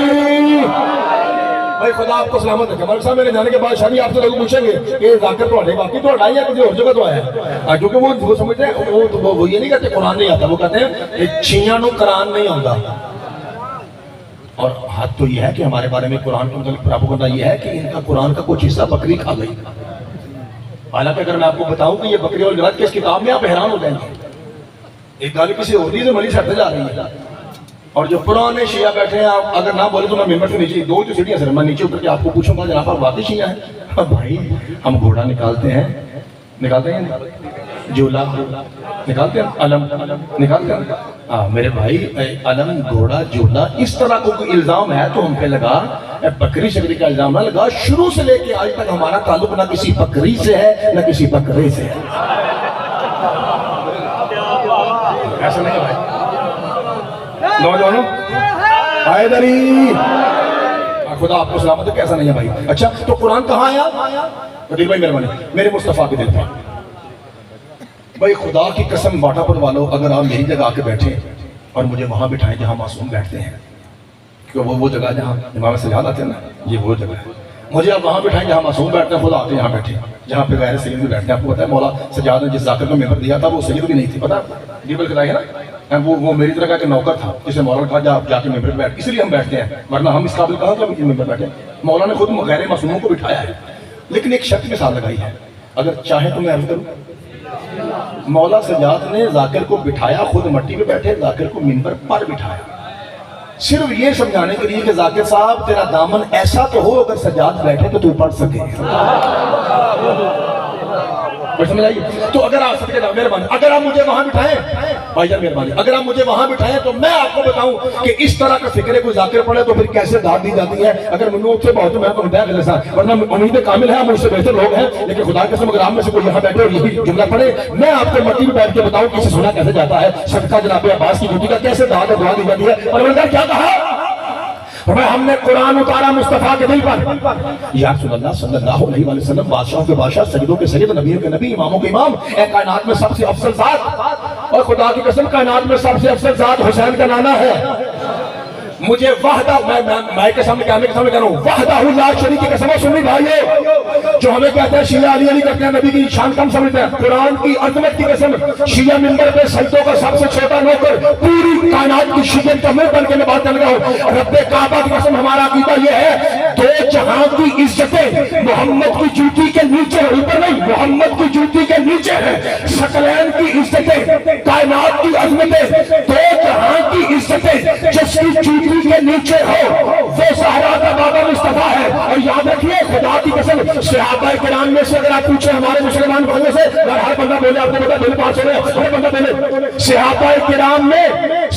بھائی، خدا آپ کو سلامت رکھے۔ ملک صاحب میرے جانے کے بعد شادی آپ سے لوگ پوچھیں گے کہ ذاکر تو اٹھے باقی تو اٹھائی ہے کسی اور جگہ تو آیا ہے، کیونکہ وہ سمجھتے ہیں وہ یہ نہیں کہتے قرآن نہیں آتا، وہ کہتے ہیں چھیاں نو قرآن نہیں آتا۔ اور حد تو یہ ہے کہ ہمارے بارے میں قرآن کے متعلق پراپگنڈا یہ ہے کہ ان کا قرآن کا کچھ حصہ بکری کھا گئی۔ حالانکہ اگر میں آپ کو بتاؤں کہ یہ بکری اور غلط کس کتاب میں آپ حیران ہو جائیں گے۔ ایک گالی کسی عہدی سے ملی سڑتے جا رہی ہے، اور جو پرانے شیعہ بیٹھے ہیں، آپ اگر نہ بولے تو میں ممبر سے نیچے 2 جو سیڑھیاں سر میں نیچے اتر کے آپ کو پوچھوں گا جناب آپ واقعی شیعہ ہیں؟ بھائی ہم گھوڑا نکالتے ہیں، نکالتے ہیں جولا نکالتے ہیں، علم نکالتے ہیں۔ ہاں میرے بھائی علم گھوڑا جولا اس طرح کو کوئی الزام ہے تو ہم پہ لگا، بکری شکری کا الزام نہ لگا۔ شروع سے لے کے آج تک ہمارا تعلق نہ کسی بکری سے ہے نہ کسی بکرے سے ہے، ایسا نہیں ہے بھائی۔ نوجوانوں آئے دری خدا آپ کو سلامت ہے، کیسا نہیں ہے بھائی۔ اچھا تو قرآن کہاں آیا؟ قدیر بھائی مہربانی میرے مصطفیٰ کے دل پہ بھائی خدا کی قسم باٹا پر والو، اگر آپ میری جگہ آ کے بیٹھیں اور مجھے وہاں بٹھائیں جہاں معصوم بیٹھتے ہیں، کیونکہ وہ جگہ جہاں امام سجاد آتے ہیں نا، یہ وہ جگہ ہے، مجھے آپ وہاں بٹھائیں جہاں معصوم بیٹھتے ہیں، خدا آتے ہیں یہاں بیٹھے جہاں پہ غیر سید بھی بیٹھتے ہیں۔ آپ کو پتا ہے مولا سجاد نے جس ذاکر کو ممبر دیا تھا وہ سید بھی نہیں تھی، پتا یہ بلکہ ہے نا، وہ میری طرح کا نوکر تھا جسے مولا نے کہا جا کے ممبر بیٹھ، اس لیے ہم بیٹھتے ہیں، ورنہ ہم اس قابل کہاں کہ ممبر بیٹھے۔ مولا نے خود غیر معصوموں کو بٹھایا ہے، لیکن ایک شرط مثال لگائی ہے، اگر چاہے تو میں عرض کروں، مولا سجاد نے ذاکر کو بٹھایا، خود مٹی پہ بیٹھے، ذاکر کو منبر پر بٹھایا، صرف یہ سمجھانے کے لیے کہ ذاکر صاحب تیرا دامن ایسا تو ہو اگر سجاد بیٹھے تو پڑھ سکے۔ سمجھ آئیے؟ تو اگر آپ سب کے نام مہربانی، اگر آپ مجھے وہاں بٹھائیں بھائی جان مہربانی، اگر آپ مجھے وہاں بٹھائیں تو میں آپ کو بتاؤں کہ اس طرح کا فکر ہے، کوئی ذاکر پڑھے تو پھر کیسے داد دی جاتی ہے۔ اگر منو سے بہت میں تو مدعا کے ساتھ، ورنہ امید کامل ہے، مجھ سے بہتر لوگ ہیں، لیکن خدا کے قسم اگر آپ میں سے کوئی یہاں بیٹھے اور یہی جملہ پڑھے، میں آپ کو مٹی میں بیٹھ کے بتاؤں کہ اسے سنا کیسے جاتا ہے، صدقہ جناب عباس کی ڈیوٹی کا کیسے داد اور دعا دی جاتی ہے۔ پروردگار کیا کہا؟ ہم نے قرآن اتارا مصطفیٰ کے دل پر، یا رسول اللہ صلی اللہ علیہ وآلہ وسلم، بادشاہوں کے بادشاہ، سیدوں کے سید، نبیوں کے نبی، اماموں کے امام، اے کائنات میں سب سے افضل ذات، اور خدا کی قسم کائنات میں سب سے افضل ذات حسین کا نانا ہے۔ مجھے وحدہ، میں کے سامنے کہہ رہا ہوں، وحدہ لا شریک کی قسم سنی بھائیو، جو ہمیں کہتے ہیں شیعہ علی علی کرتے ہیں، نبی کی شان کم سمجھتے ہیں، قرآن کی عظمت کی قسم، شیعہ منبر پہ سجدوں کا سب سے چھوٹا نوکر، پوری کائنات کی شیعت کا منہ بن کے میں بات کر رہا ہوں، رب کعبہ کی قسم ہمارا عقیدہ یہ ہے، دو جہاں کی عزتیں محمد کی جوتی کے نیچے، اوپر نہیں، محمد کی جوتی کے نیچے ہیں، ثقلین کی عزتیں، کائنات کی عظمتیں، دو جہاں کی عزتیں جس کی جوتی کے نیچے ہو وہ صحرا کا بابا مصطفیٰ ہے۔ اور یاد رکھیے خدا کی قسم، صحابہ کرام میں سے اگر آپ پوچھیں ہمارے مسلمان بھائیوں سے، ہر بندہ بولے، آپ کو پتا دل پاس ہو رہے، ہر بندہ بولے، صحابہ کرام میں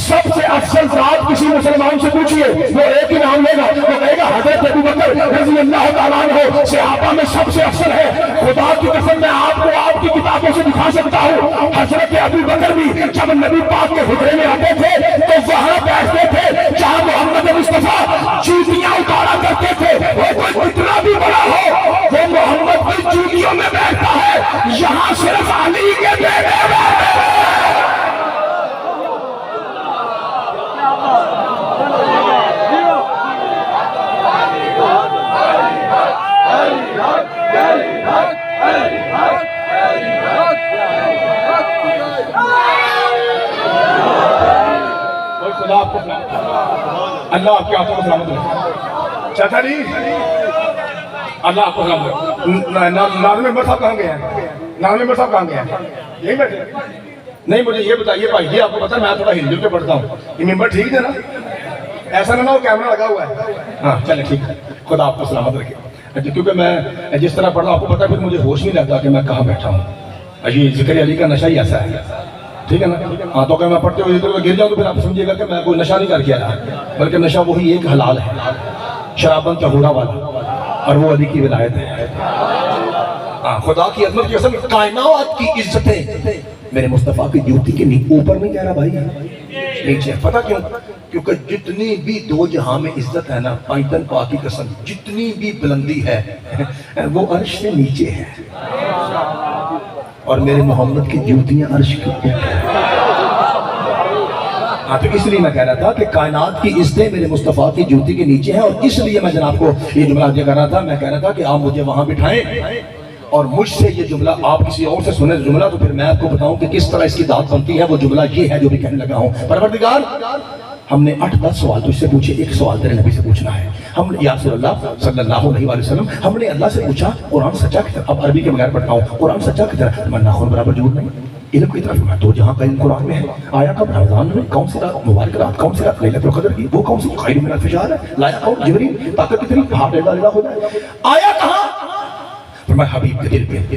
سب سے افضل ذات کسی مسلمان سے پوچھئے وہ ایک ہی نام لے گا، وہ کہے گا حضرت ابو بکر رضی اللہ تعالیٰ عنہ صحابہ میں سب سے افضل ہے۔ خدا کی قسم میں آپ کو آپ کی کتابوں سے دکھا سکتا ہوں، حضرت ابو بکر بھی جب نبی پاک کے حجرے میں آتے تھے تو وہاں بیٹھتے تھے جہاں محمد مصطفیٰ جوتیاں اتارا کرتے تھے، وہ کوئی کتنا بھی بڑا ہو وہ محمد کی جوتیوں میں بیٹھتا ہے، یہاں صرف علی کے بیٹے خدا آپ کو اللہ آپ کے ہاتھوں کو سلامت رکھے۔ چاچا جی اللہ آپ کو سلامت رکھے۔ ناظم ممبر صاحب کہاں گئے ہیں؟ ناظم ممبر صاحب کہاں گئے ہیں؟ یہی بیٹھے؟ نہیں مجھے یہ بتائیے بھائی جی، آپ کو پتا میں تھوڑا ہل جل کے پڑھتا ہوں، یہ ممبر ٹھیک ہے نا؟ ایسا نہ ہو کیمرہ لگا ہوا ہے، ہاں چلے ٹھیک ہے، خدا آپ کو سلامت رکھے۔ کیونکہ میں جس طرح پڑھ رہا ہوں آپ کو پتا پھر مجھے ہوش نہیں لگتا کہ میں کہاں بیٹھا ہوں۔ یہ ذکر علی کا نشہ ہی ایسا ہے، ٹھیک ہے نا؟ ہاں تو کہ میں پڑھتے ہوئے گر جاؤں تو پھر آپ سمجھیے گا کہ میں کوئی نشہ نہیں کر کے آیا، بلکہ نشہ وہی ایک حلال ہے، شرابن طہورا والا، اور وہ علی کی ولایت ہے۔ خدا کی عظمت کی قسم، کائنات کی عزتیں میرے مصطفیٰ کی جوتی کے اوپر نہیں کہہ رہا بھائی، نیچے۔ پتہ کیوں؟ کیونکہ جتنی بھی دو جہاں میں عزت ہے نا، پائتن پاک کی قسم، جتنی بھی بلندی ہے وہ عرش سے نیچے ہے، اور میرے محمد کی جوتیاں عرش کے اوپر۔ تو اس لیے میں کہہ رہا تھا کہ کائنات کی عزتیں میرے مصطفیٰ کی جوتی کے نیچے ہیں، اور اس لیے میں جناب کو یہ جملہ کر رہا تھا، میں کہہ رہا تھا کہ آپ مجھے وہاں بٹھائیں اور مجھ سے یہ جملہ آپ کسی اور سے سنیں جملہ، تو پھر میں آپ کو بتاؤں کہ کس طرح اس کی داد بنتی ہے۔ وہ جملہ یہ ہے جو بھی کہنے لگا ہوں، پروردگار ہم نے 8-10 سوال تو اس سے پوچھے، ایک سوال تیرے نبی سے پوچھنا ہے۔ ہم نے یا رسول اللہ صلی اللہ علیہ وآلہ وسلم، ہم نے اللہ سے پوچھا قرآن سچا کی طرف، اب عربی کے بغیر پڑھتا ہوں، قرآن سچا کی طرف، میں ناخن برابر جھوٹ نہیں، علم کی طرف میں تو جہاں کا علم قرآن میں ہے، آیا کب رمضان میں، کون سی رات مبارک رات، کون سی رات لیلۃ القدر کی، وہ کون سی خیر من الف شہر ہے، لایا کون جبریل، طاقت کتنی، ہاتھ ڈیلا ہو جائے، آیا کہاں؟ فرمایا حبیب کے دل پہ،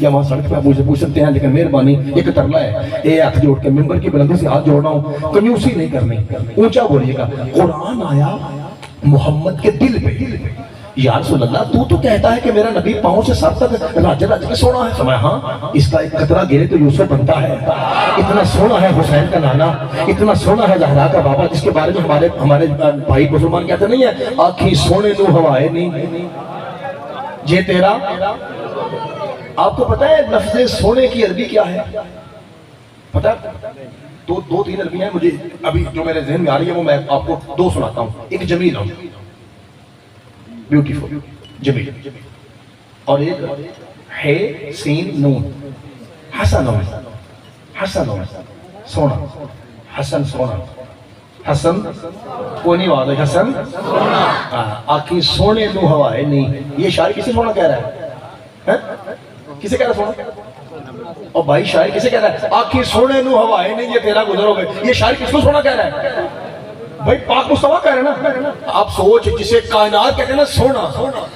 یا وہاں سڑک پہ آپ مجھے پوچھ سکتے ہیں، لیکن مہربانی ایک ترلا ہے، اے ہاتھ جوڑ کے ممبر کی بلندی سے ہاتھ جوڑنا ہوں، کنجوسی نہیں کرنی، اونچا بولیے گا۔ قرآن آیا محمد کے دل پہ، یا رسول اللہ تو کہتا ہے کہ میرا نبی پاؤں سے سر تک راج راج کے سونا ہے۔ فرمایا ہاں، اس کا ایک قطرہ گرے تو یوسف بنتا ہے۔ اتنا سونا ہے حسین کا نانا، اتنا سونا ہے زہرا کا بابا، جس کے بارے میں ہمارے بھائی مسلمان کہتے نہیں ہے آنکھی سونے نو ہوائے نہیں یہ تیرا۔ آپ کو پتہ ہے لفظ سونے کی عربی کیا ہے؟ پتہ دو تین عربی ہیں مجھے ابھی جو میرے ذہن میں آ رہی ہے، وہ میں آپ کو دو سناتا ہوں۔ ایک جمیل ہوں، بیوٹیفل، جمیل، اور ایک ہے سین نون، حسن ہوں، حسن ہوں، سونا، حسن سونا، حسن کوئی نہیں بات ہے، حسن آنکھی سونے نو ہوائے نہیں۔ یہ شاعر کسے سونا کہہ رہا ہے؟ کسے کہہ رہا ہے سونا؟ اور بھائی شاعر کسے کہہ رہا ہے آنکھی سونے نو ہوائے نہیں، یہ تیرا گزر ہو گئے؟ یہ شاعر کس کو سونا کہہ رہا ہے؟ بھائی پاک مصطفیٰ کہہ رہے ہیں نا۔ آپ سوچ، جسے کائنات کہتے ہیں نا سونا،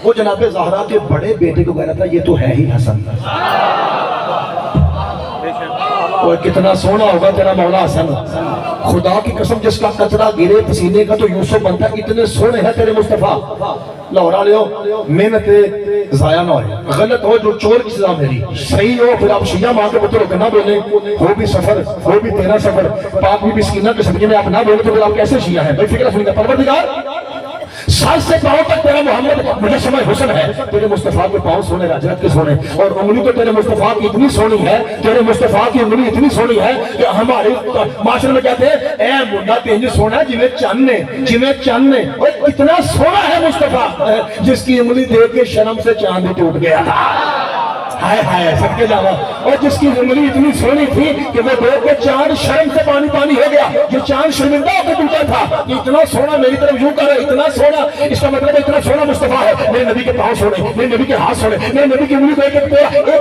وہ جناب زہرا کے بڑے بیٹے کو کہہ رہا تھا یہ تو ہے ہی حسن۔ اور کتنا سونا ہوگا تیرا مولا حسن، خدا کی قسم جس کا قطرہ گرے پسینے کا تو یوسف بنتا ہے۔ اتنے سونے ہیں تیرے مصطفیٰ۔ لاہورا لے ہو، محنت ضائع نہ ہوئے، غلط ہو جو چور کی سزا میری، صحیح ہو پھر آپ شیعہ ماں کے پتر ہو کے نہ بولیں، ہو بھی سفر، ہو بھی تیرا سفر، پاک بھی سکینہ کے صدقے میں آپ نہ بولیں تو پھر آپ کیسے شیعہ ہیں؟ بھائی فکر سنیں گا، پروردگار سال سے پاؤں تک تیرا محمد مجسمہ حسن ہے، تیرے مصطفیٰ کے پاؤں سونے راجرت کے سونے، اور انگلی تو تیرے مصطفیٰ کی اتنی سونی ہے، تیرے مصطفیٰ کی انگلی اتنی سونی ہے کہ ہمارے معاشرے میں کہتے ہیں اے منڈا تینج سونا جویں چاندنے، جویں چاندنے۔ اور اتنا سونا ہے مصطفیٰ جس کی انگلی دیکھ کے شرم سے چاند ٹوٹ گیا تھا، ہائے ہائے صدقے جاوا۔ اور جس کی انگلی اتنی سونی تھی کہ وہ دیکھ کے چاند شرم سے پانی پانی ہو گیا، جو چاند شرمندہ ہو کے ٹوٹا تھا، کہ اتنا سونا میری طرف یوں کر رہا ہے، اتنا سونا، اس کا مطلب اتنا سونا مصطفیٰ ہے۔ میرے نبی کے پاؤں سونے، میرے نبی کے ہاتھ سونے، میرے نبی کی انگلی کو ایک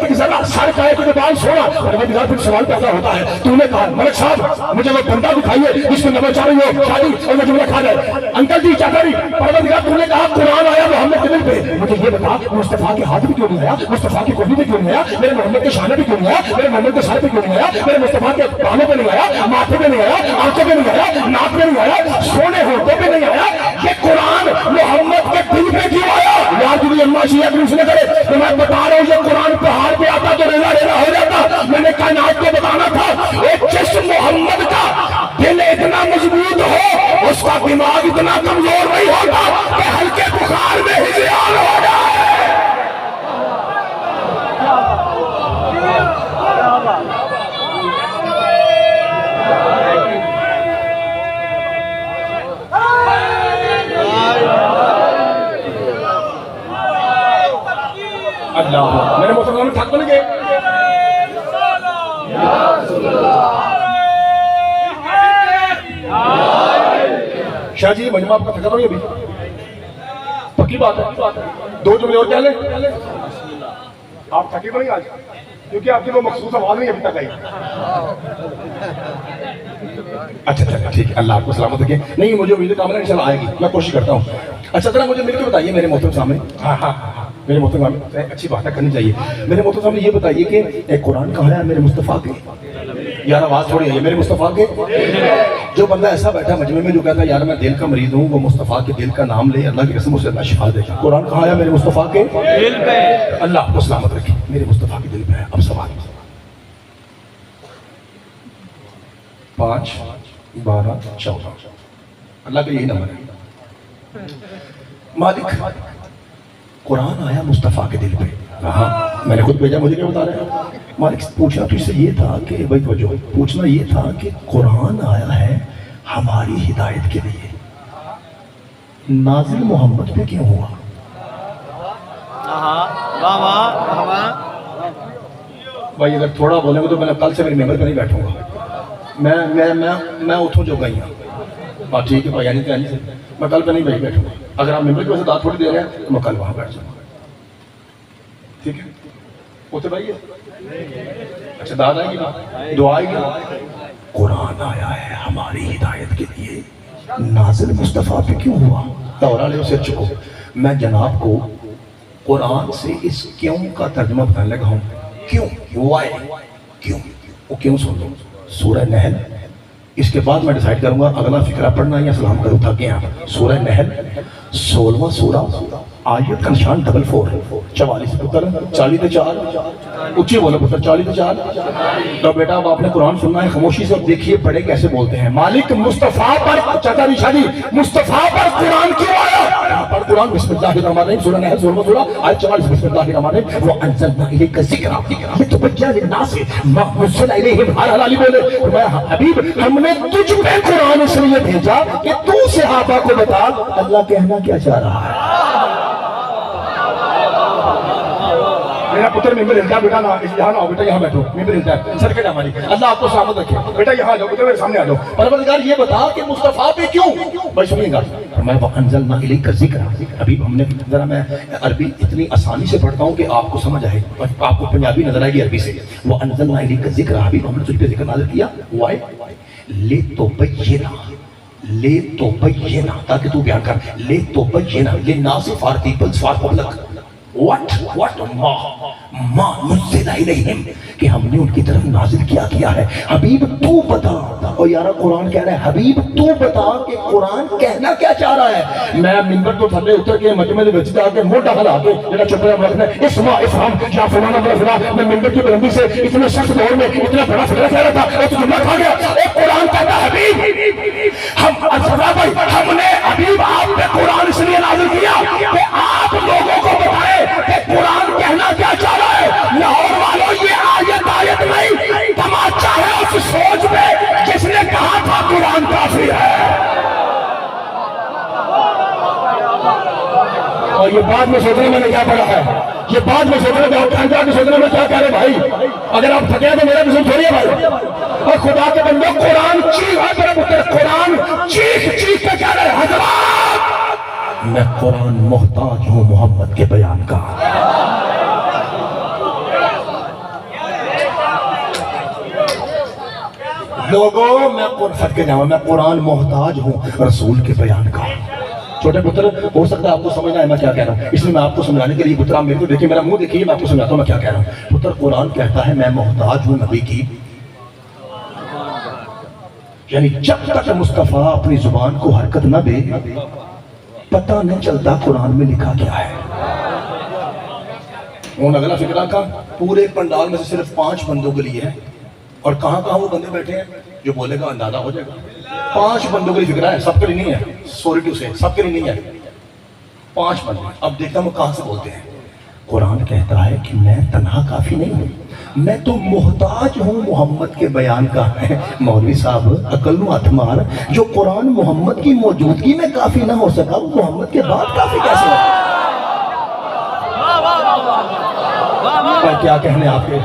ایک ذرا سر کا ایک بال سونا۔ پروردگار پھر سوال پیدا ہوتا ہے، تو نے کہا ملک صاحب مجھے وہ بندہ دکھائیے جس کو نمبر چاہ رہی ہو شادی اور میں جملہ کھا جائے۔ انکل جی چاچا جی، پروردگار تو نے کہا قرآن آیا محمد کے دل پہ، مجھے یہ بتا مصطفیٰ کے ہاتھ بھی کیوں نہیں آیا، مصطفیٰ کی کوہنی بھی کیوں نہیں آیا، میرے محمد کے شانے بھی کیوں نہیں آیا، میرے محمد کے سر پہ کیوں نہیں آیا، میرے مصطفیٰ کے بالوں پہ نہیں آیا، ماتھے پہ نہیں آیا، آنکھوں پہ نہیں آیا، ناک پہ نہیں آیا، سونے ہونٹوں پہ نہیں آیا۔ یہ قرآن محمد کے دل پہ کیوں آیا؟ یار جی اللہ شیعہ بھی اس نے کرے تو میں بتا رہا ہوں، یہ قرآن پہاڑ پہ آتا تو ریلا ریلا ہو جاتا۔ میں نے کائنات کو بتانا تھا ایک جسم محمد کا دل اتنا مضبوط ہو، اس کا دماغ اتنا کمزور نہیں ہوتا کہ ہلکے بخار میں ہزیان ہو جائے۔ اللہ میرے مسلمان میں تھک تو نہیں گئے؟ شاہ جی مجمع آپ کا تھکا تو نہیں ابھی؟ پکی بات ہے، دو جملے اور کہہ لیں۔ آپ تھکے تو نہیں آج؟ کیونکہ آپ کی وہ مخصوص آواز نہیں ابھی تک آئی۔ اچھا اچھا ٹھیک ہے، اللہ آپ کو سلامت رکھے۔ نہیں مجھے امید کامل انشاءاللہ آئے گی، میں کوشش کرتا ہوں۔ اچھا ذرا مجھے مل کے بتائیے میرے محترم سامنے، ہاں ہاں میرے محترم سامنے، اچھی بات ہے کرنی چاہیے۔ میرے محترم سامنے یہ بتائیے کہ قرآن کہاں ہے میرے مصطفیٰ کے؟ یار آواز تھوڑی ہے میرے مصطفیٰ کے۔ جو بندہ ایسا بیٹھا مجمع میں جو کہتا ہے یار میں دل کا مریض ہوں، وہ مصطفیٰ کے دل کا نام لے، اللہ کی قسم اسے اللہ شفا دے گا۔ قرآن کہاں ہے میرے مصطفیٰ کے دل پہ؟ اللہ آپ کو سلامت رکھے، میرے مصطفیٰ کے دل پہ ہے۔ اب سوال 5 12 14 اللہ کا یہی نمبر ہے۔ مالک قرآن آیا مصطفیٰ کے دل پہ، ہاں میں نے خود بھیجا، مجھے کیا بتا رہے ہیں؟ مالک پوچھنا تو اس سے یہ تھا کہ بھائی توجہ، پوچھنا یہ تھا کہ قرآن آیا ہے ہماری ہدایت کے لیے، نازل محمد پہ کیوں ہوا؟ بھائی اگر تھوڑا بولیں گے تو میں کل سے میری ممبر پہ نہیں بیٹھوں گا، میں اٹھوں جو گئی ہوں، بات ٹھیک ہے بھائی، یعنی میں کل پہ نہیں بیٹھوں گا۔ اگر آپ ممبر کی وجہ سے داد تھوڑی دے رہے ہیں تو میں کل وہاں بیٹھ جاؤں گا، ٹھیک ہے؟ ہوتے بھائی اچھا داد آئے گی، دعا آئے گی۔ قرآن آیا ہے ہماری ہدایت کے لیے، نازل مصطفیٰ پہ کیوں ہوا؟ دورہ لے اسے چکو، میں جناب کو قرآن سے اس کیوں کا ترجمہ بتانے لگا ہوں. کیوں؟ وائی؟ کیوں؟ وہ کیوں سن لو. سورہ نحل. اس کے بعد میں ڈیسائیڈ کروں گا اگلا فقرہ پڑھنا یا سلام کروں تھا کہ آپ. سورہ نحل 16واں سورہ آیت کا نشان 44 44 پتر 40 اچھی بولو پتر 40 تو بیٹا اب آپ نے قرآن سننا ہے خاموشی سے. اور دیکھیے بڑے کیسے بولتے ہیں. مالک مصطفیٰ پر چاچا ریشا جی مصطفیٰ پر قرآن کیوں آیا؟ پر قرآن بسم اللہ الرحمن الرحیم سورہ نحل 16واں سورہ آیت 44 بسم اللہ الرحمن الرحیم وانزلنا الیک الذکر لتبین للناس ما نزل الیہم. ہر علی بولے فرمایا حبیب ہم نے تجھ پہ قرآن اس لیے بھیجا کہ تو صحابہ کو بتا اللہ کہنا کیا چاہ رہا ہے. میرا پتر ممبر ہلتا ہے بیٹا یہاں نہ ہو بیٹا یہاں بیٹھو ممبر ہلتا ہے سرکٹ ہماری. اللہ آپ کو سلامت رکھے بیٹا یہاں جاؤ پتر میرے سامنے آ جاؤ. پروردگار یہ بتا کہ مصطفیٰ پہ کیوں. بھائی سنیے گا میں وانزلنا الیک الذکر. ابھی ہم نے ذرا میں عربی اتنی آسانی سے پڑھتا ہوں کہ آپ کو سمجھ آئے آپ کو پنجابی نظر آئے گی عربی سے. وانزلنا الیک الذکر ابھی ہم نے تجھ پہ ذکر نازل کیا. وائی لے تو لے تو بینا تاکہ تو بیان کر. لے تو بینا للناس for peoples for public. what ما نزل الیہم کہ ہم نے ان کی طرف نازل کیا ہے. حبیب تو بتا. اور یارا قرآن کہہ رہا ہے حبیب تو بتا کہ قرآن کہنا کیا چاہ رہا ہے. میں منبر تو تھلے اتر کے مجمع دے وچ جا کے موٹا ہلا کے جڑا چپ رہا رکھنا اسمع افہم یا فلانا بلا فلانا. میں منبر کی بلندی سے اتنے سخت دور میں اتنا بڑا فکر کہہ رہا تھا اور تو جملہ کھا گیا. اے قرآن کہتا ہے حبیب ہم بھائی ہم نے حبیب آپ پہ قرآن اس لیے نازل کیا کہ آپ لوگوں کو بتائیں کہ قرآن کہنا کیا چاہ رہا ہے. لاہور والوں یہ آیت نہیں تماچا ہے اس سوچ پہ جس نے کہا تھا قرآن کافی ہے. اور یہ بعد میں سوچنے میں نے کیا پڑھا ہے. یہ بعد میں سوچنے میں جا کے سوچنے میں کیا کہہ رہے بھائی. اگر آپ تھکے ہیں تو میرا قسم چھوڑیے بھائی. اور خدا کے بندوں قرآن چیخ ہے میرے پتر قرآن چیخ کے کہہ رہے حضرات میں قرآن محتاج ہوں محمد کے بیان کا. لوگوں میں قرآن محتاج ہوں رسول کے بیان کا. چھوٹے پتر ہو سکتا ہے آپ کو سمجھنا ہے میں کیا کہہ رہا ہوں. اس لیے میں آپ کو سمجھانے کے لیے پتر آپ میرے کو دیکھیے میرا منہ دیکھیے میں آپ کو سمجھاتا ہوں میں کیا کہہ رہا ہوں. پتر قرآن کہتا ہے میں محتاج ہوں نبی کی. یعنی جب تک مصطفیٰ اپنی زبان کو حرکت نہ دے پتہ نہیں چلتا قرآن میں لکھا کیا ہے. وہ اگلا فکرہ کا پورے پنڈال میں سے صرف 5 بندوں کے لیے ہے. اور کہاں وہ بندے بیٹھے ہیں جو بولے گا اندازہ ہو جائے گا. 5 بندوں کے لیے فکرہ ہے سب کے لیے نہیں ہے. سوری ٹو سے سب کے لیے نہیں ہے. 5 بندے. اب دیکھتا ہوں کہاں سے بولتے ہیں. قرآن کہتا ہے کہ میں تنہا کافی نہیں ہوں میں تو محتاج ہوں محمد کے بیان کا. مولوی صاحب عقل نو ہاتھ مار جو قرآن محمد کی موجودگی میں کافی نہ ہو سکا وہ محمد کے بعد کافی کیسے ہو. پر کیا کہنے آپ کے.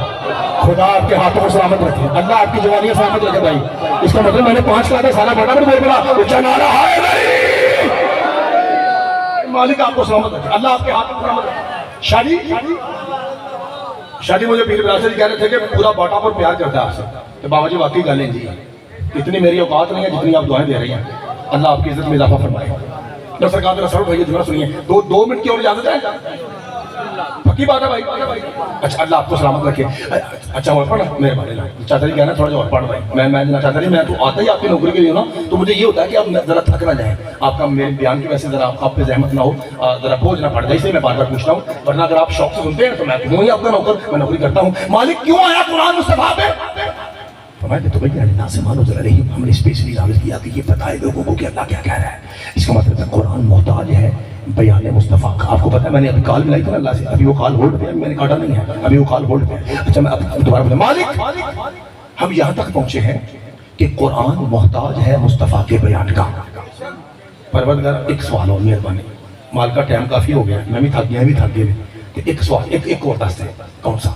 خدا آپ کے ہاتھوں کو سلامت رکھے. اللہ آپ کی جوانیاں سلامت رکھے بھائی. اس کا مطلب میں نے 5 کہا تھا سالہ بڑا بول بڑا اچھا نعرہ ہے نہیں. مالک آپ کو سلامت رکھے. اللہ آپ کے ہاتھوں کو سلامت رکھے. شادی مجھے پیر براسر جی کہہ رہے تھے کہ پورا باٹا پر پیار کرتا ہے آپ سے. تو بابا جی واقعی گالیں جی اتنی میری اوقات نہیں ہے جتنی آپ دعائیں دے رہی ہیں. اللہ آپ کی عزت میں اضافہ فرمائے. نہ سرکار میرا سر اٹھائیے جملہ سنیے. 2 منٹ کی اور اجازت ہے. پکی بات ہے بھائی. اچھا اللہ آپ کو سلامت رکھے. اچھا اور پڑھنا میرے بارے میں چاہتا جی کہنا تھوڑا جو اور پڑھ بھائی. میں چاہتا نہیں میں تو آتا ہی آپ کی نوکری کے لیے نا تو مجھے یہ ہوتا ہے کہ آپ ذرا تھک نہ جائیں. آپ کا میرے بیان کی وجہ سے ذرا آپ پہ زحمت نہ ہو ذرا بوجھ نہ پڑ جائے. اس لیے میں بار بار پوچھتا ہوں ورنہ اگر آپ شوق سے سنتے ہیں تو میں ہوں ہی آپ کا نوکر. میں نوکری کرتا ہوں. مالک کیوں آیا قرآن مصطفیٰ پہ. فرمایا تو بھائی اللہ سے مانو ذرا رہی ہم نے اسپیشلی نازل کیا کہ یہ پتہ ہے لوگوں کو کہ اللہ کیا کہہ رہا ہے. اس کا مطلب ہے قرآن محتاج ہے بیان مصطفیٰ کا. آپ کو پتہ ہے میں نے ابھی کال ملائی تھی نا اللہ سے. ابھی وہ کال ہولڈ پہ ہے میں نے کاٹا نہیں ہے. ابھی وہ کال ہولڈ پہ ہے. اچھا میں اب دوبارہ بولوں. مالک ہم یہاں تک پہنچے ہیں کہ قرآن محتاج ہے مصطفیٰ کے بیان کا. پروردگار ایک سوال اور مہربانی. مال کا ٹائم کافی ہو گیا میں بھی تھک گیا بھی تھک گئے. ایک سوال ایک اور دس ہے. کون سا.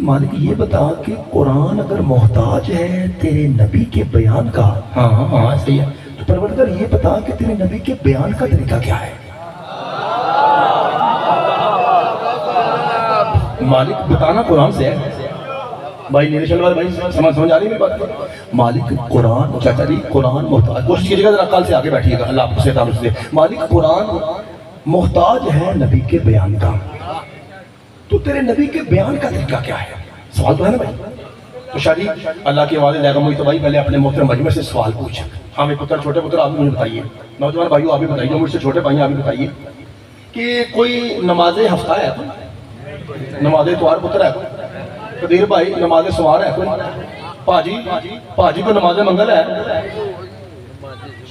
مالک یہ بتا کہ قرآن اگر محتاج ہے تیرے نبی کے بیان کا. ہاں صحیح ہے. تو پروردگار یہ بتا کہ تیرے نبی کے بیان کا طریقہ کیا ہے. مالک بتانا قرآن سے ہے بھائی. نیرے شلوار بھائی سمجھ آ رہی میری بات. مالک قرآن چاچا جی قرآن محتاج. کوشش کیجیے گا ذرا کل سے آگے بیٹھیے گا. اللہ آپ کو صحت عافیت دے. مالک قرآن محتاج ہے نبی کے بیان کا. تو تیرے نبی کے بیان کا طریقہ کیا ہے؟ سوال تو ہے نا بھائی. تو شاہ جی اللہ کے والد لہٰذا مجھے تو بھائی پہلے اپنے محترم مجمع سے سوال پوچھا. ہاں میرے پتر چھوٹے پتر آپ مجھے بتائیے, نوجوان بھائیو آپ بھی بتائیے, مجھ سے چھوٹے بھائی آپ بھی بتائیے کہ کوئی نماز ہفتہ ہے کوئی, نماز اتوار پتر ہے کوئی, قدیر بھائی نماز سوار ہے کوئی, پاجی کو نماز منگل ہے,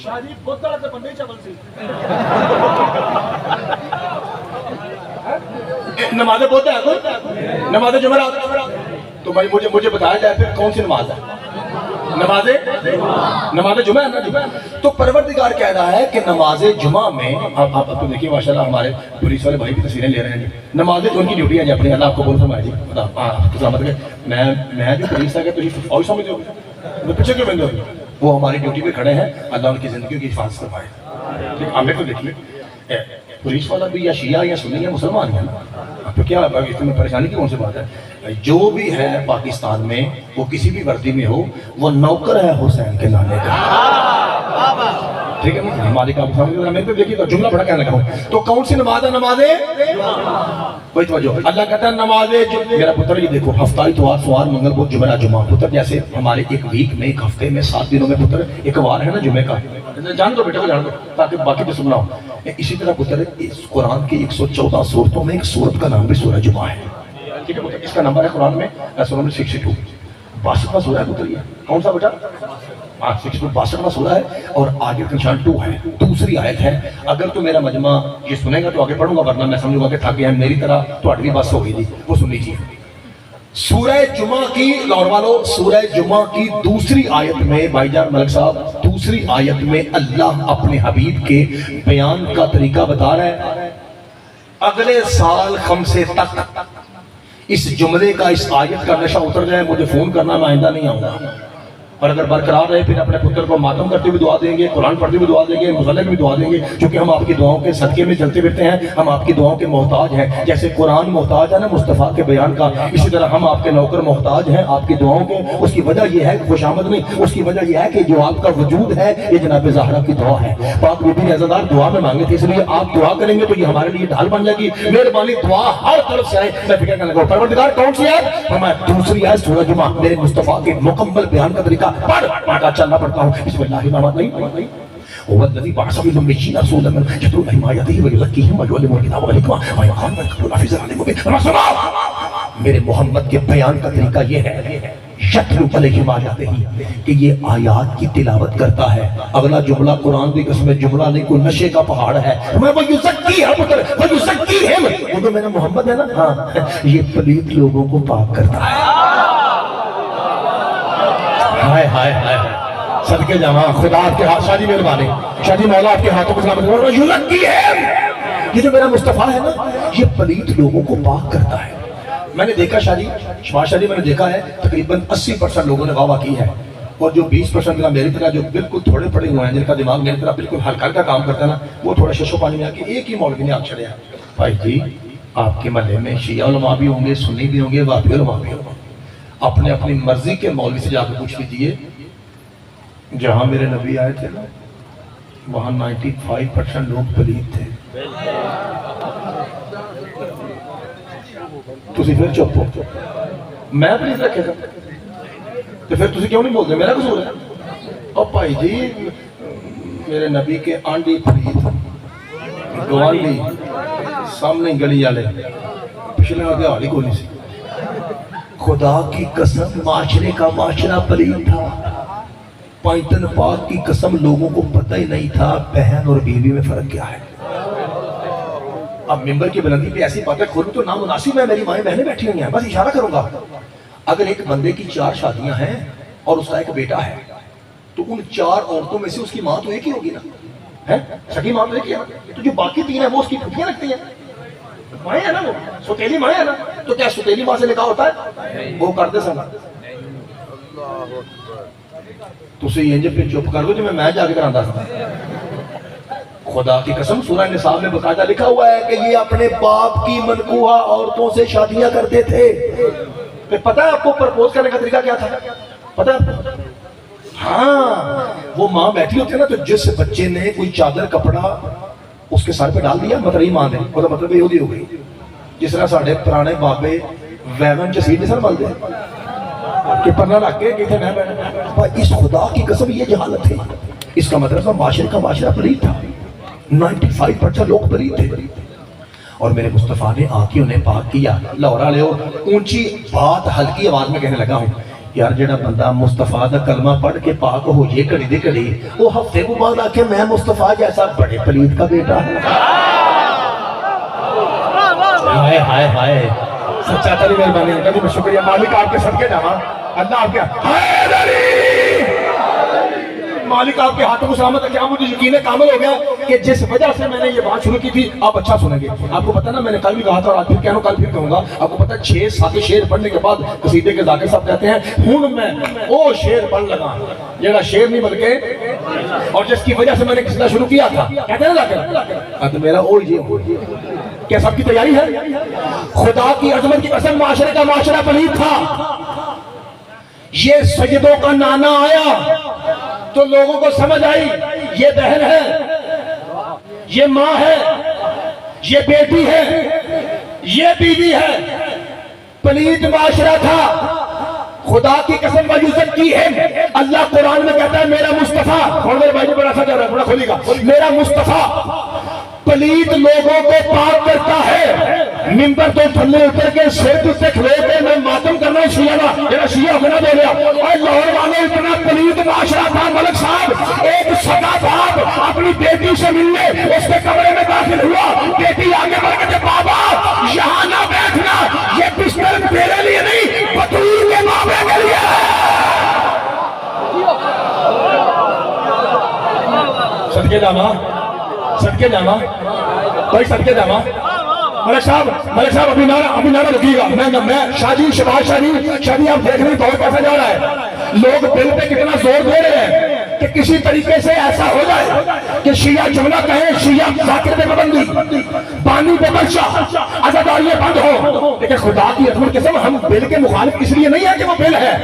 شاہ جی بدھ والے تے بندے چبل سی, نماز بدھ ہے کوئی, نماز جمعرات. تو بھائی مجھے بتایا جائے پھر کون سی نماز ہے؟ نماز جمعہ ہے نا. تو پروردگار کہہ رہا ہے کہ نماز جمعہ میں, آپ تو دیکھیے ماشاءاللہ ہمارے پولیس والے بھائی بھی تصویریں لے رہے ہیں جی, نماز ان کی ڈیوٹی ہے جی اپنی, اللہ آپ کو بول فرمائے جی, سلامت ہے. میں جو پولیس ہے کہ تجھے فوج سمجھتے ہو, میں پیچھے کیوں بندے ہو, وہ ہماری ڈیوٹی پہ کھڑے ہیں, اللہ ان کی زندگیوں کی حفاظت فرمائے. ہمیں تو دیکھیے پولیس والا بھی یا شیعہ یا سنی یا مسلمان ہے نا, تو کیا اس میں پریشانی کی کون سی بات ہے؟ جو بھی ہے پاکستان میں وہ کسی بھی وردی میں ہو, وہ نوکر ہے حسین کے نانے کا. ٹھیک ہے مالک آپ سمجھ, میرے پہ دیکھیے جملہ بڑا کہنے لگا ہوں. تو کون سی نماز ہے؟ نماز کوئی توجہ, اللہ کہتا ہے نماز. میرا پتر یہ دیکھو ہفتہ اتوار سوار منگل بدھ جمعہ جمعہ پتر, جیسے ہمارے ایک ویک میں ایک ہفتے میں 7 دنوں میں پتر ایک وار ہے نا جمعے کا, جان دو بیٹے کو جان دو تاکہ باقی بھی سننا ہو. اسی طرح پتر اس قرآن کی 114 سورتوں میں ایک سورت کا نام بھی سورہ جمعہ ہے. ٹھیک ہے پتر, اس کا نمبر ہے قرآن میں سورہ نمبر 62, 62واں سورہ ہے پتر. یہ کون سا بیٹا؟ 62واں سورہ ہے, اور آگے نشان 2 ہے, دوسری آیت ہے. اگر تو میرا مجمع یہ سنے گا تو آگے پڑھوں گا, ورنہ میں سمجھوں گا کہ تھا کہ میری طرح تو بھی بس ہو گئی تھی. وہ سن لیجیے سورہ جمعہ کی, لاہور والو, سورہ جمعہ کی دوسری آیت میں بھائی جان ملک صاحب, دوسری آیت میں اللہ اپنے حبیب کے بیان کا طریقہ بتا رہا ہے. اگلے سال خمسے تک اس جملے کا, اس آیت کا نشہ اتر جائے, مجھے فون کرنا, میں آئندہ نہیں آؤں گا. اور اگر برقرار رہے پھر اپنے پتر کو ماتم کرتے ہوئے دعا دیں گے, قرآن پڑھتے ہوئے دعا دیں گے, مصلی میں بھی دعا دیں گے, کیونکہ ہم آپ کی دعاؤں کے صدقے میں چلتے پھرتے ہیں, ہم آپ کی دعاؤں کے محتاج ہیں. جیسے قرآن محتاج ہے نا مصطفیٰ کے بیان کا, اسی طرح ہم آپ کے نوکر محتاج ہیں آپ کی دعاؤں کے. اس کی وجہ یہ ہے کہ خوش آمد نہیں, اس کی وجہ یہ ہے کہ جو آپ کا وجود ہے یہ جناب زہرا کی دعا ہے. پاک بی بی عزادار دعا میں مانگے تھے, اس لیے آپ دعا کریں گے تو یہ ہمارے لیے ڈھال بن جائے گی. مہربانی دعا ہر طرف سے آئے. میں فکر کرنے لگا پروردگار کون سی ہے؟ فرمایا دوسری ہے سورہ جمعہ. میرے مصطفیٰ کے مکمل بیان کا طریقہ پڑھ چلنا پڑتا ہوں. بسم اللہ الرحمن الرحیم. هو الذي بعث في الأميين رسولا منهم يتلو عليهم آياته ويزكيهم ويعلمهم الكتاب والحكمة ويقيمهم الصلاة في ذلك المبين. میرے محمد کے بیان کا طریقہ یہ ہے یتلو علیہم آیاتہ, کہ یہ آیات کی تلاوت کرتا ہے. اگلا جملہ قرآن کی قسم جملہ نہیں, کوئی نشے کا پہاڑ ہے. میں وہ تو میرا محمد ہے نا, ہاں یہ پلیت لوگوں کو پاک کرتا ہے. ہائے ہائے ہائے صدقے جاواں خدا آپ کے ہاتھ, شاہ جی مہربانی, شاہ جی مولا آپ کے ہاتھوں کو سلامت. یہ جو میرا مصطفیٰ ہے نا یہ پلیت لوگوں کو پاک کرتا ہے. میں نے دیکھا شاہ جی, شاہ جی میں نے دیکھا ہے تقریباً 80% لوگوں نے واہ واہ کی ہے, اور جو 20% کا میری طرح جو بالکل تھوڑے پڑے ہوئے ہیں, جن کا دماغ میری طرح بالکل ہلکا ہلکا کام کرتا ہے نا, وہ تھوڑا ششو پانی میں آ کے ایک ہی مولوی نے آگ چڑھے ہیں. بھائی جی آپ کے محلے میں شیعہ علماء بھی ہوں گے, سنی بھی ہوں گے, وہابی علماء بھی ہوں گے. اپنے اپنی مرضی کے مولوی سے جا کے پوچھ لیجیے, جہاں میرے نبی آئے تھے نا وہاں 95% لوگ پلیت تھے. تسی پھر چپ ہو, میں پلیت رکھے تھا تو پھر تسی کیوں نہیں بولتے, میرا قصور ہے؟ اور بھائی جی میرے نبی کے آنڈی پلیت, گوانڈی سامنے گلی والے, پچھلے آگے حالی کو نہیں سی. خدا کی قسم معاشرے کا معاشرہ پلیت تھا. پائتن پاک کی قسم لوگوں کو پتہ ہی نہیں تھا بہن اور بیوی میں فرق کیا ہے. اب ممبر کی بلندی پہ ایسی باتیں کھولوں تو نامناسب ہے, میری مائیں بہنیں بیٹھی ہوئی ہیں, بس اشارہ کروں گا. اگر ایک بندے کی 4 شادیاں ہیں اور اس کا ایک بیٹا ہے تو ان 4 عورتوں میں سے اس کی ماں تو ایک ہی ہوگی نا, سکی ماں تو ایک ہی ہے, تو جو باقی 3 ہیں وہ اس کی پھوپھیاں لگتی ہیں, مائیں ہیں نا, وہ سوتیلی مائیں ہیں نا. تو کیا سوتیلی ماں سے نکاح ہوتا ہے؟ وہ کرتے سن. تسی انج پہ چپ کر دو جو میں جا کے کراندہ تھا. خدا کی قسم سورہ نساء میں باقاعدہ لکھا ہوا ہے کہ یہ اپنے باپ کی منکوحہ عورتوں سے شادیاں کرتے تھے. پتہ ہے آپ کو پرپوز کرنے کا طریقہ کیا تھا؟ پتہ ہے؟ ہاں وہ ماں بیٹھی ہوتی ہے نا, تو جس بچے نے کوئی چادر کپڑا اس کے سر پہ ڈال دیا مطلب مان دے اور مطلب یہودی ہو گئی. جس طرح ساڈے پرانے بابے ویگن چ سیٹ نہیں سن ملتے کہ پرنا رکھ کے کتنے نہ بیٹھنا. اس خدا کی قسم یہ جہالت ہے. اس کا مطلب معاشرے کا معاشرہ پلید تھا. 95% لوگ پلید تھے. اور میرے مصطفیٰ نے آ کے انہیں پاک کیا. لاہور لے اونچی بات ہلکی آواز میں کہنے لگا ہوں یار جڑا بندہ مصطفیٰ دا کلمہ پڑھ کے پاک ہو یہ کڑی دے کڑی وہ ہفتے کو بعد آ کے میں مصطفیٰ جیسا بڑے پلید کا بیٹا ہوں. ہائے ہائے ہائے سچا تری مہربانی ان کا بھی شکریہ. مالک آپ کے صدقے جاواں اللہ آپ کے مالک آپ کے ہاتھوں کو سلامت ہے. کیا مجھے یقین کامل ہو گیا کہ جس وجہ سے میں نے یہ بات شروع کی تھی آپ اچھا سنیں گے. آپ کو پتہ نا میں نے کل بھی کہا تھا اور آج پھر کہہ رہا ہوں کل پھر کہوں گا. آپ کو پتہ 6-7 شعر پڑھنے کے بعد قصیدے کے ذاکر صاحب کہتے ہیں ہن میں وہ شعر پڑھ لگا جڑا شعر نہیں بلکہ اور جس کی وجہ سے میں نے قصیدہ شروع کیا تھا. کہتے ہیں نا ذاکر تو میرا اور یہ کیا سب کی تیاری ہے؟ خدا کی عظمت کی قسم معاشرے کا معاشرہ پلید تھا. یہ سجدوں کا نانا آیا تو لوگوں کو سمجھ آئی یہ بہن ہے, یہ ماں ہے, یہ بیٹی ہے, یہ بیوی ہے. پلید معاشرہ تھا. خدا کی قسم وجوزت کی ہے. اللہ قرآن میں کہتا ہے میرا مصطفیٰ اور میرے بھائی بڑا سا جا رہا ہے بڑا کھولی گا میرا مصطفیٰ پلید لوگوں کو پاک کرتا ہے. منبر تو تھلے اتر کے سر سے کھلے کے میں ماتم کرنا ہوں شیعہ کا میرا شیعہ ہونا دے لیا. اور لاہور والے اتنا پلید معاشرہ تھا. ملک صاحب ایک سگا باپ اپنی بیٹی سے ملنے اس کے کمرے میں داخل ہوا. بیٹی آگے بڑھ کے بابا یہاں نہ بیٹھنا یہ بستر تیرے لیے نہیں بطور کے بابے کے لیے صدقے جاما صدقے جاما بھائی صدقے جاما. ملک صاحب ابھی نعرہ رکیے گا. میں شادی شباز شادی آپ دیکھ رہے ہیں دور کیسا جا رہا ہے. لوگ دل پہ کتنا زور دے رہے ہیں کہ کسی طریقے سے ایسا ہو جائے کہ شیعہ جملہ کہیں شیعہ ذاکر پہ پابندی بانی پہ برشا عزاداریاں بند ہو. لیکن خدا کی عظمت کے قسم ہم بل کے مخالف اس لیے نہیں ہے کہ وہ بل ہے.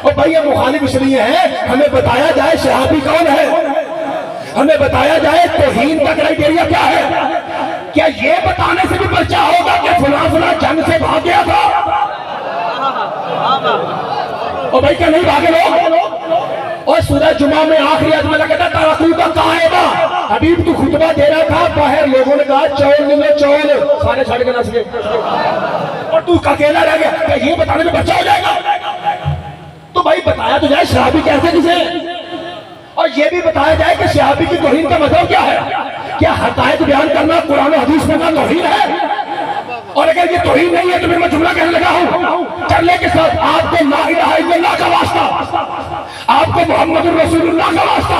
اور بھائی یہ مخالف اس لیے ہے ہمیں بتایا جائے صحابی کون ہے, ہمیں بتایا جائے توہین کا کرائیٹیریا کیا ہے. کیا یہ بتانے سے بھی پرچہ ہوگا کہ فلاں جنگ سے بھاگ گیا تھا؟ اور بھائی کیا نہیں بھاگے لوگ. اور سورہ جمعہ میں آخری آیت میں کہتا تراکو کا قاعدہ حبیب تو خطبہ دے رہا تھا باہر لوگوں نے کہا چول لے لو چول سارے چھڑ کے نس گئے اور تو اکیلا رہ گیا. کیا یہ بتانے میں پرچہ ہو جائے گا؟ تو بھائی بتایا تو جائے صحابی کہتے کسے, اور یہ بھی بتایا جائے کہ صحابی کی توہین کا مطلب کیا ہے. کیا حقائق بیان کرنا قرآن و حدیث میں کا توہین ہے؟ اور اگر یہ توہین نہیں ہے تو پھر میں جملہ کہنے لگا ہوں چلنے کے ساتھ آپ کو لا الہ الا اللہ کا واسطہ, آپ کو محمد الرسول اللہ کا واسطہ,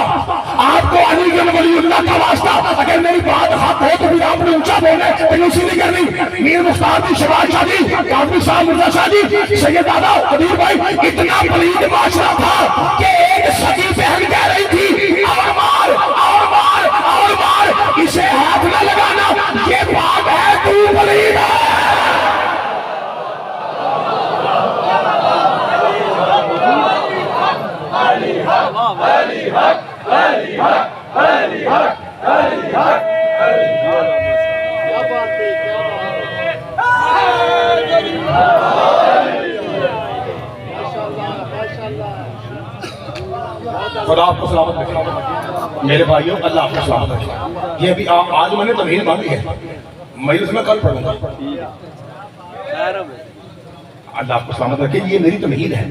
آپ کو علی بن ولی اللہ کا واسطہ. اگر میری بات حق ہو تو پھر آپ نے اونچا بولنا تنوسی نہیں کرنی. میر مختار دی شباز شاہ جی قاضی صاحب مرزا شاہ جی سید دادا قدیر بھائی اتنا پلید معاشرہ تھا کہ ایک سگی بہن کہہ رہی تھی اور مار اور مار اور مار اسے ہاتھ نہ لگانا یہ بات ہے تو پلید ہے. خدا آپ کو سلامت رکھے میرے بھائیوں. اللہ آپ کو سلامت رکھے. یہ بھی آج میں نے تمہید مانگی ہے مجلس میں کل پڑھوں گا. اللہ آپ کو سلامت رکھے. یہ میری تمہید ہے.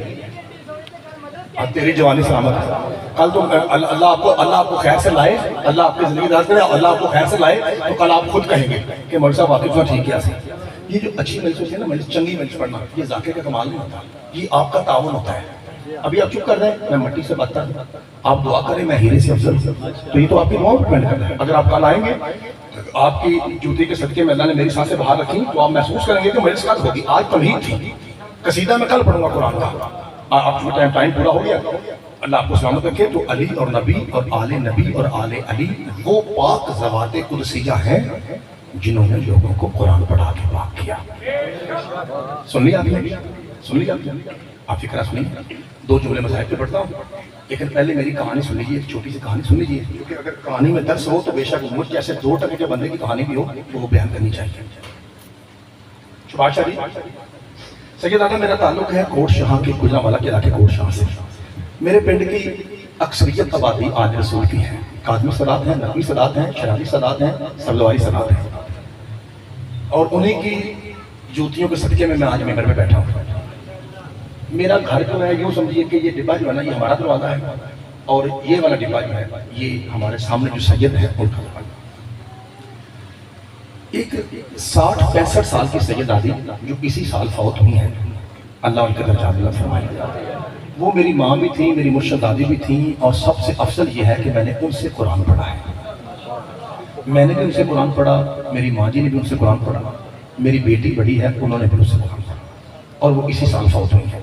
تیری جوانی سلامت ہے. کل تو اللہ آپ کو خیر سے لائے, اللہ آپ کی زندگی دراز کرے, اللہ آپ کو خیر سے لائے تو کل آپ خود کہیں گے کہ مولوی صاحب واقعی تو ٹھیک کیا سی. یہ جو اچھی مجلس ہوتی ہے نا مجلس چنگی مجلس پڑھنا یہ ذاکر کا کمال نہیں ہوتا, یہ آپ کا تعاون ہوتا ہے. ابھی آپ چپ کر رہے ہیں میں مٹی سے بات کرتا ہوں, آپ دعا کریں میں ہیرے سے افضل ہوں. تو یہ تو آپ کی دعاؤں پر ڈیپینڈ کرتا ہے. اگر آپ کل آئیں گے آپ کی جوتی کے صدقے میں اللہ نے میری سانسیں باہر رکھی تو آپ محسوس کریں گے کہ مجلس کل ہوگی. آج تمہید تھی. قصیدہ میں کل پڑھوں گا قرآن کا. آپ کا ٹائم پورا ہو گیا. اللہ آپ کو سلامت رکھے. تو علی اور نبی اور آل نبی اور آل علی وہ پاک ذوات قدسیہ ہیں جنہوں نے لوگوں کو قرآن پڑھا کے پاک کیا. سن لیا آپ نے, سن لیا آپ نے. آپ فکرہ سنیں. 2 جملے مذاہب پہ پڑھتا ہوں. لیکن پہلے میری کہانی سن لیجیے، ایک چھوٹی سی کہانی سن لیجیے، کیونکہ اگر کہانی میں درس ہو تو بے شک مجھ جیسے 2% کے بندے کی کہانی بھی ہو تو وہ بیان کرنی چاہیے۔ شباز شاہ جی، سیدانہ میرا تعلق ہے کوٹ شاہ کے گجرانوالہ کے علاقے کوٹ شاہ سے۔ میرے پنڈ کی اکثریت آبادی آل رسول کی ہے، کاظمی سادات ہیں، نقوی سادات ہیں، شرابی سادات ہیں، سبزواری سادات ہیں، اور انہیں کی جوتیوں کے صدقے میں آج ممبر میں بیٹھا ہوں۔ میرا گھر جو ہے یوں سمجھیے کہ یہ ڈبہ جو ہے نا یہ ہمارا دروازہ ہے، اور یہ والا ڈبہ جو ہے یہ ہمارے سامنے جو سید ہے ان کا دروازہ۔ ایک 60-65 سال کی سید دادی جو اسی سال فوت ہوئی ہیں، اللہ ان کے درجات بلند فرمائے۔ وہ میری ماں بھی تھیں، میری مرشد دادی بھی تھیں، اور سب سے افضل یہ ہے کہ میں نے ان سے قرآن پڑھا ہے۔ میں نے بھی ان سے قرآن پڑھا، میری ماں جی نے بھی ان سے قرآن پڑھا، میری بیٹی بڑی ہے انہوں نے بھی ان سے قرآن پڑھا، اور وہ اسی سال فوت ہوئی ہیں۔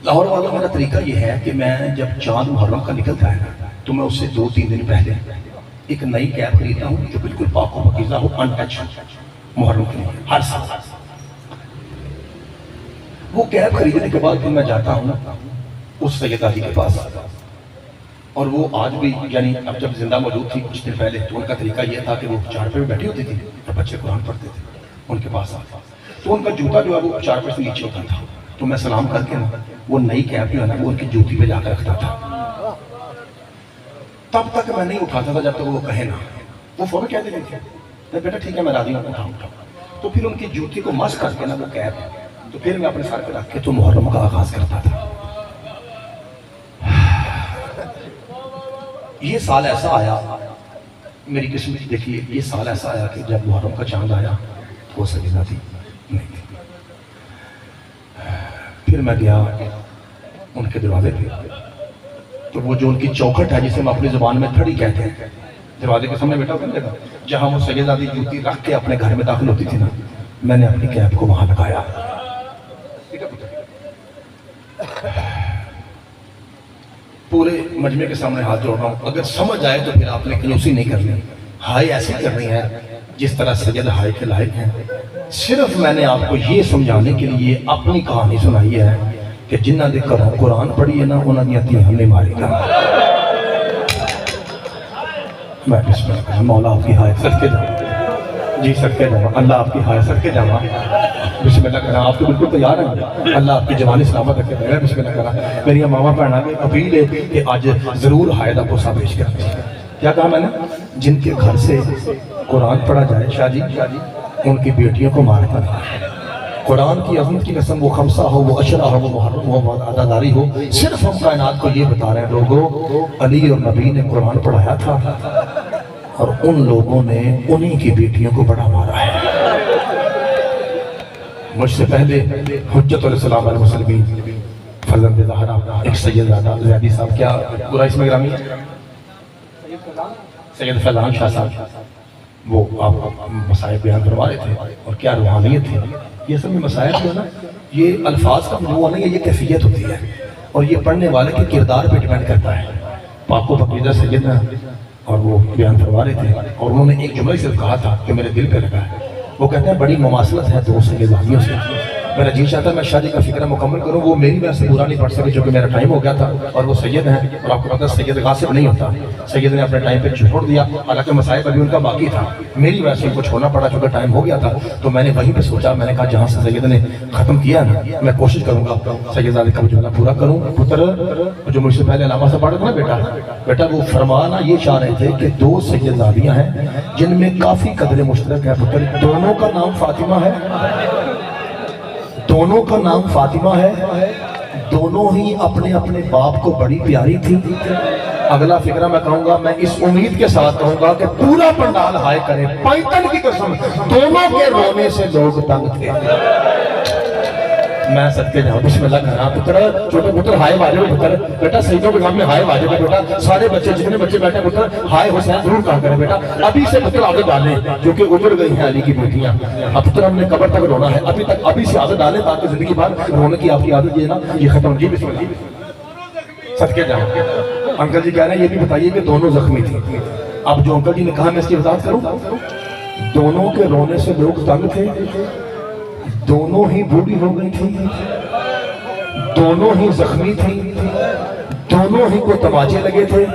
لاہور والوں میرا طریقہ یہ ہے کہ میں جب چاند محرم کا نکلتا ہے تو میں اس سے 2-3 دن پہلے ایک نئی کیب خریدتا ہوں جو بالکل پاک و پاکیزہ ہو، ان ٹچ محرم کے لیے ہر سال۔ وہ کیب خریدنے کے بعد پھر میں جاتا ہوں اس سید دادی کے پاس، اور وہ آج بھی یعنی اب جب زندہ موجود تھی کچھ دن پہلے تو ان کا طریقہ یہ تھا کہ وہ چارپے میں بیٹھی ہوتی تھی اور بچے قرآن پڑھتے تھے ان کے پاس آتا، تو ان کا جوتا جو ہے وہ چارپے سے نیچے ہوتا تھا، تو میں سلام کر کے نا وہ نئی کیب جو ہے نا وہ ان کی جوتی پہ جا کر رکھتا تھا۔ تب تک میں نہیں اٹھاتا تھا جب تک وہ کہے نا، وہ فوراً کہہ دیتے تھے بیٹا ٹھیک ہے میں راضی ہوں، اٹھا۔ تو پھر ان کی جوتی کو مس کر کے نا وہ کیب، تو پھر میں اپنے سر پہ رکھ کے تو محرم کا آغاز کرتا تھا۔ یہ سال ایسا آیا، میری قسمت دیکھیے، یہ سال ایسا آیا کہ جب محرم کا چاند آیا تو وہ سجدہ تھی نہیں تھی۔ پھر میں گیا ان کے دروازے پہ، تو وہ جو ان کی چوکھٹ ہے جسے ہم اپنی زبان میں تھڑی کہتے ہیں، دروازے کے سامنے بیٹھا ہوتا ہے جہاں وہ سید دادی جوتی رکھ کے اپنے گھر میں داخل ہوتی تھی نا، میں نے اپنی کیب کو وہاں لگایا۔ پورے مجمع کے سامنے ہاتھ جوڑ رہا ہوں، اگر سمجھ آئے تو پھر آپ نے کنوسی نہیں کرنی، ہائے ایسی کرنی ہے جس طرح سید ہائے کے لائق ہیں۔ صرف میں نے آپ کو یہ سمجھانے کے لیے اپنی کہانی سنائی ہے کہ جنہ دے گھروں قرآن پڑھی ہے نا انہاں دیاں دھیاں نہیں ماری گا۔ میں بسم اللہ، مولا آپ کی ہائے صدقے جاؤں، جی صدقے جاؤں، اللہ آپ کی ہائے صدقے جاؤں، بسم اللہ کرنا۔ آپ تو بالکل تیار ہیں، اللہ آپ کی جوانی سلامت رکھے بغیر بسم اللہ کرنا۔ میری ماما بہنوں کی اپیل ہے کہ آج ضرور ہائے دا پوسا پیش کریں۔ کیا کہا میں نے؟ جن کے گھر سے قرآن پڑھا جائے شاہ جی ان کی بیٹیوں کو مارتا نہیں۔ قرآن کی عظمت کی قسم، وہ خمسہ ہو، وہ عشرہ ہو، وہ محرم ہو، وہ عداداری ہو، صرف ہم کائنات کو یہ بتا رہے ہیں لوگوں، علی اور نبی نے قرآن پڑھایا تھا اور ان لوگوں نے انہی کی بیٹیوں کو بڑا مارا ہے۔ مجھ سے پہلے حجت الاسلام علیہ وسلم فرزند زہرا ایک سید زیادی صاحب، کیا پورا اس میں گرامی ہے، سید فیضان شاہ صاحب، وہ آپ مسائل بیان کروا رہے تھے، اور کیا روحانیت تھی۔ یہ سب مسائل جو ہے نا یہ الفاظ کا مجموعہ نہیں ہے، یہ کیفیت ہوتی ہے، اور یہ پڑھنے والے کے کردار پہ ڈیپینڈ کرتا ہے۔ پاک و پاکیزہ سید ہیں اور وہ بیان فرما رہے تھے، اور انہوں نے ایک جملہ صرف کہا تھا کہ میرے دل پہ لگا ہے۔ وہ کہتے ہیں بڑی مماثلت ہے دو سید زادیوں سے۔ میرا جی چاہتا ہے میں شاہ جی کا فکرہ مکمل کروں، وہ میری وجہ سے پورا نہیں پڑھ سکے چونکہ میرا ٹائم ہو گیا تھا، اور وہ سید ہیں، اور آپ کو پتہ سید غاصب نہیں ہوتا، سید نے اپنے ٹائم پہ چھوڑ دیا، حالانکہ مسائل ابھی ان کا باقی تھا، میری وجہ سے ان کو چھوڑنا پڑا چونکہ ٹائم ہو گیا تھا۔ تو میں نے وہیں پہ سوچا، میں نے کہا جہاں سے سید نے ختم کیا نا میں کوشش کروں گا سید زادی کا جملہ پورا کروں۔ پتر جو مجھ سے پہلے علامہ سے پڑھا تھا نا بیٹا وہ فرمانا یہ چاہ رہے تھے کہ دو سید زادیاں ہیں جن میں کافی قدر مشترک ہے پتر، دونوں کا نام فاطمہ ہے، دونوں کا نام فاطمہ ہے، دونوں ہی اپنے اپنے باپ کو بڑی پیاری تھی۔ اگلا فکرہ میں کہوں گا، میں اس امید کے ساتھ کہوں گا کہ پورا پنڈال ہائے کرے، پائتن کی قسم دونوں کے رونے سے لوگ تنگ تھے۔ میں صدقے جاؤں، بسم اللہ کہنا پتر، چھوٹے پتر ہائے واجب پتر، بیٹا سیدوں کے نام میں ہائے واجب ہے بیٹا، سارے بچے جتنے بچے بیٹھے پتر ہائے حسین ضرور کہا کریں بیٹا، ابھی سے پتر آگے ڈالیں جو کہ اجڑ گئی ہیں علی کی بیٹیاں۔ اب پتر ہم نے قبر تک رونا ہے، ابھی سے عادت ڈالیں تاکہ زندگی بھر رونے کی آپ کی عادت یہ نا یہ ختم۔ جی بسم اللہ، صدقے جاؤں۔ انکل جی کہہ رہے ہیں یہ بھی بتائیے کہ دونوں زخمی تھے۔ اب جو انکل جی نے کہا میں اس کی وضاحت کروں، دونوں کے رونے سے لوگ تنگ تھے، دونوں ہی بوڑھی ہو گئی تھی، دونوں ہی زخمی تھیں، دونوں ہی کو تماچے لگے تھے،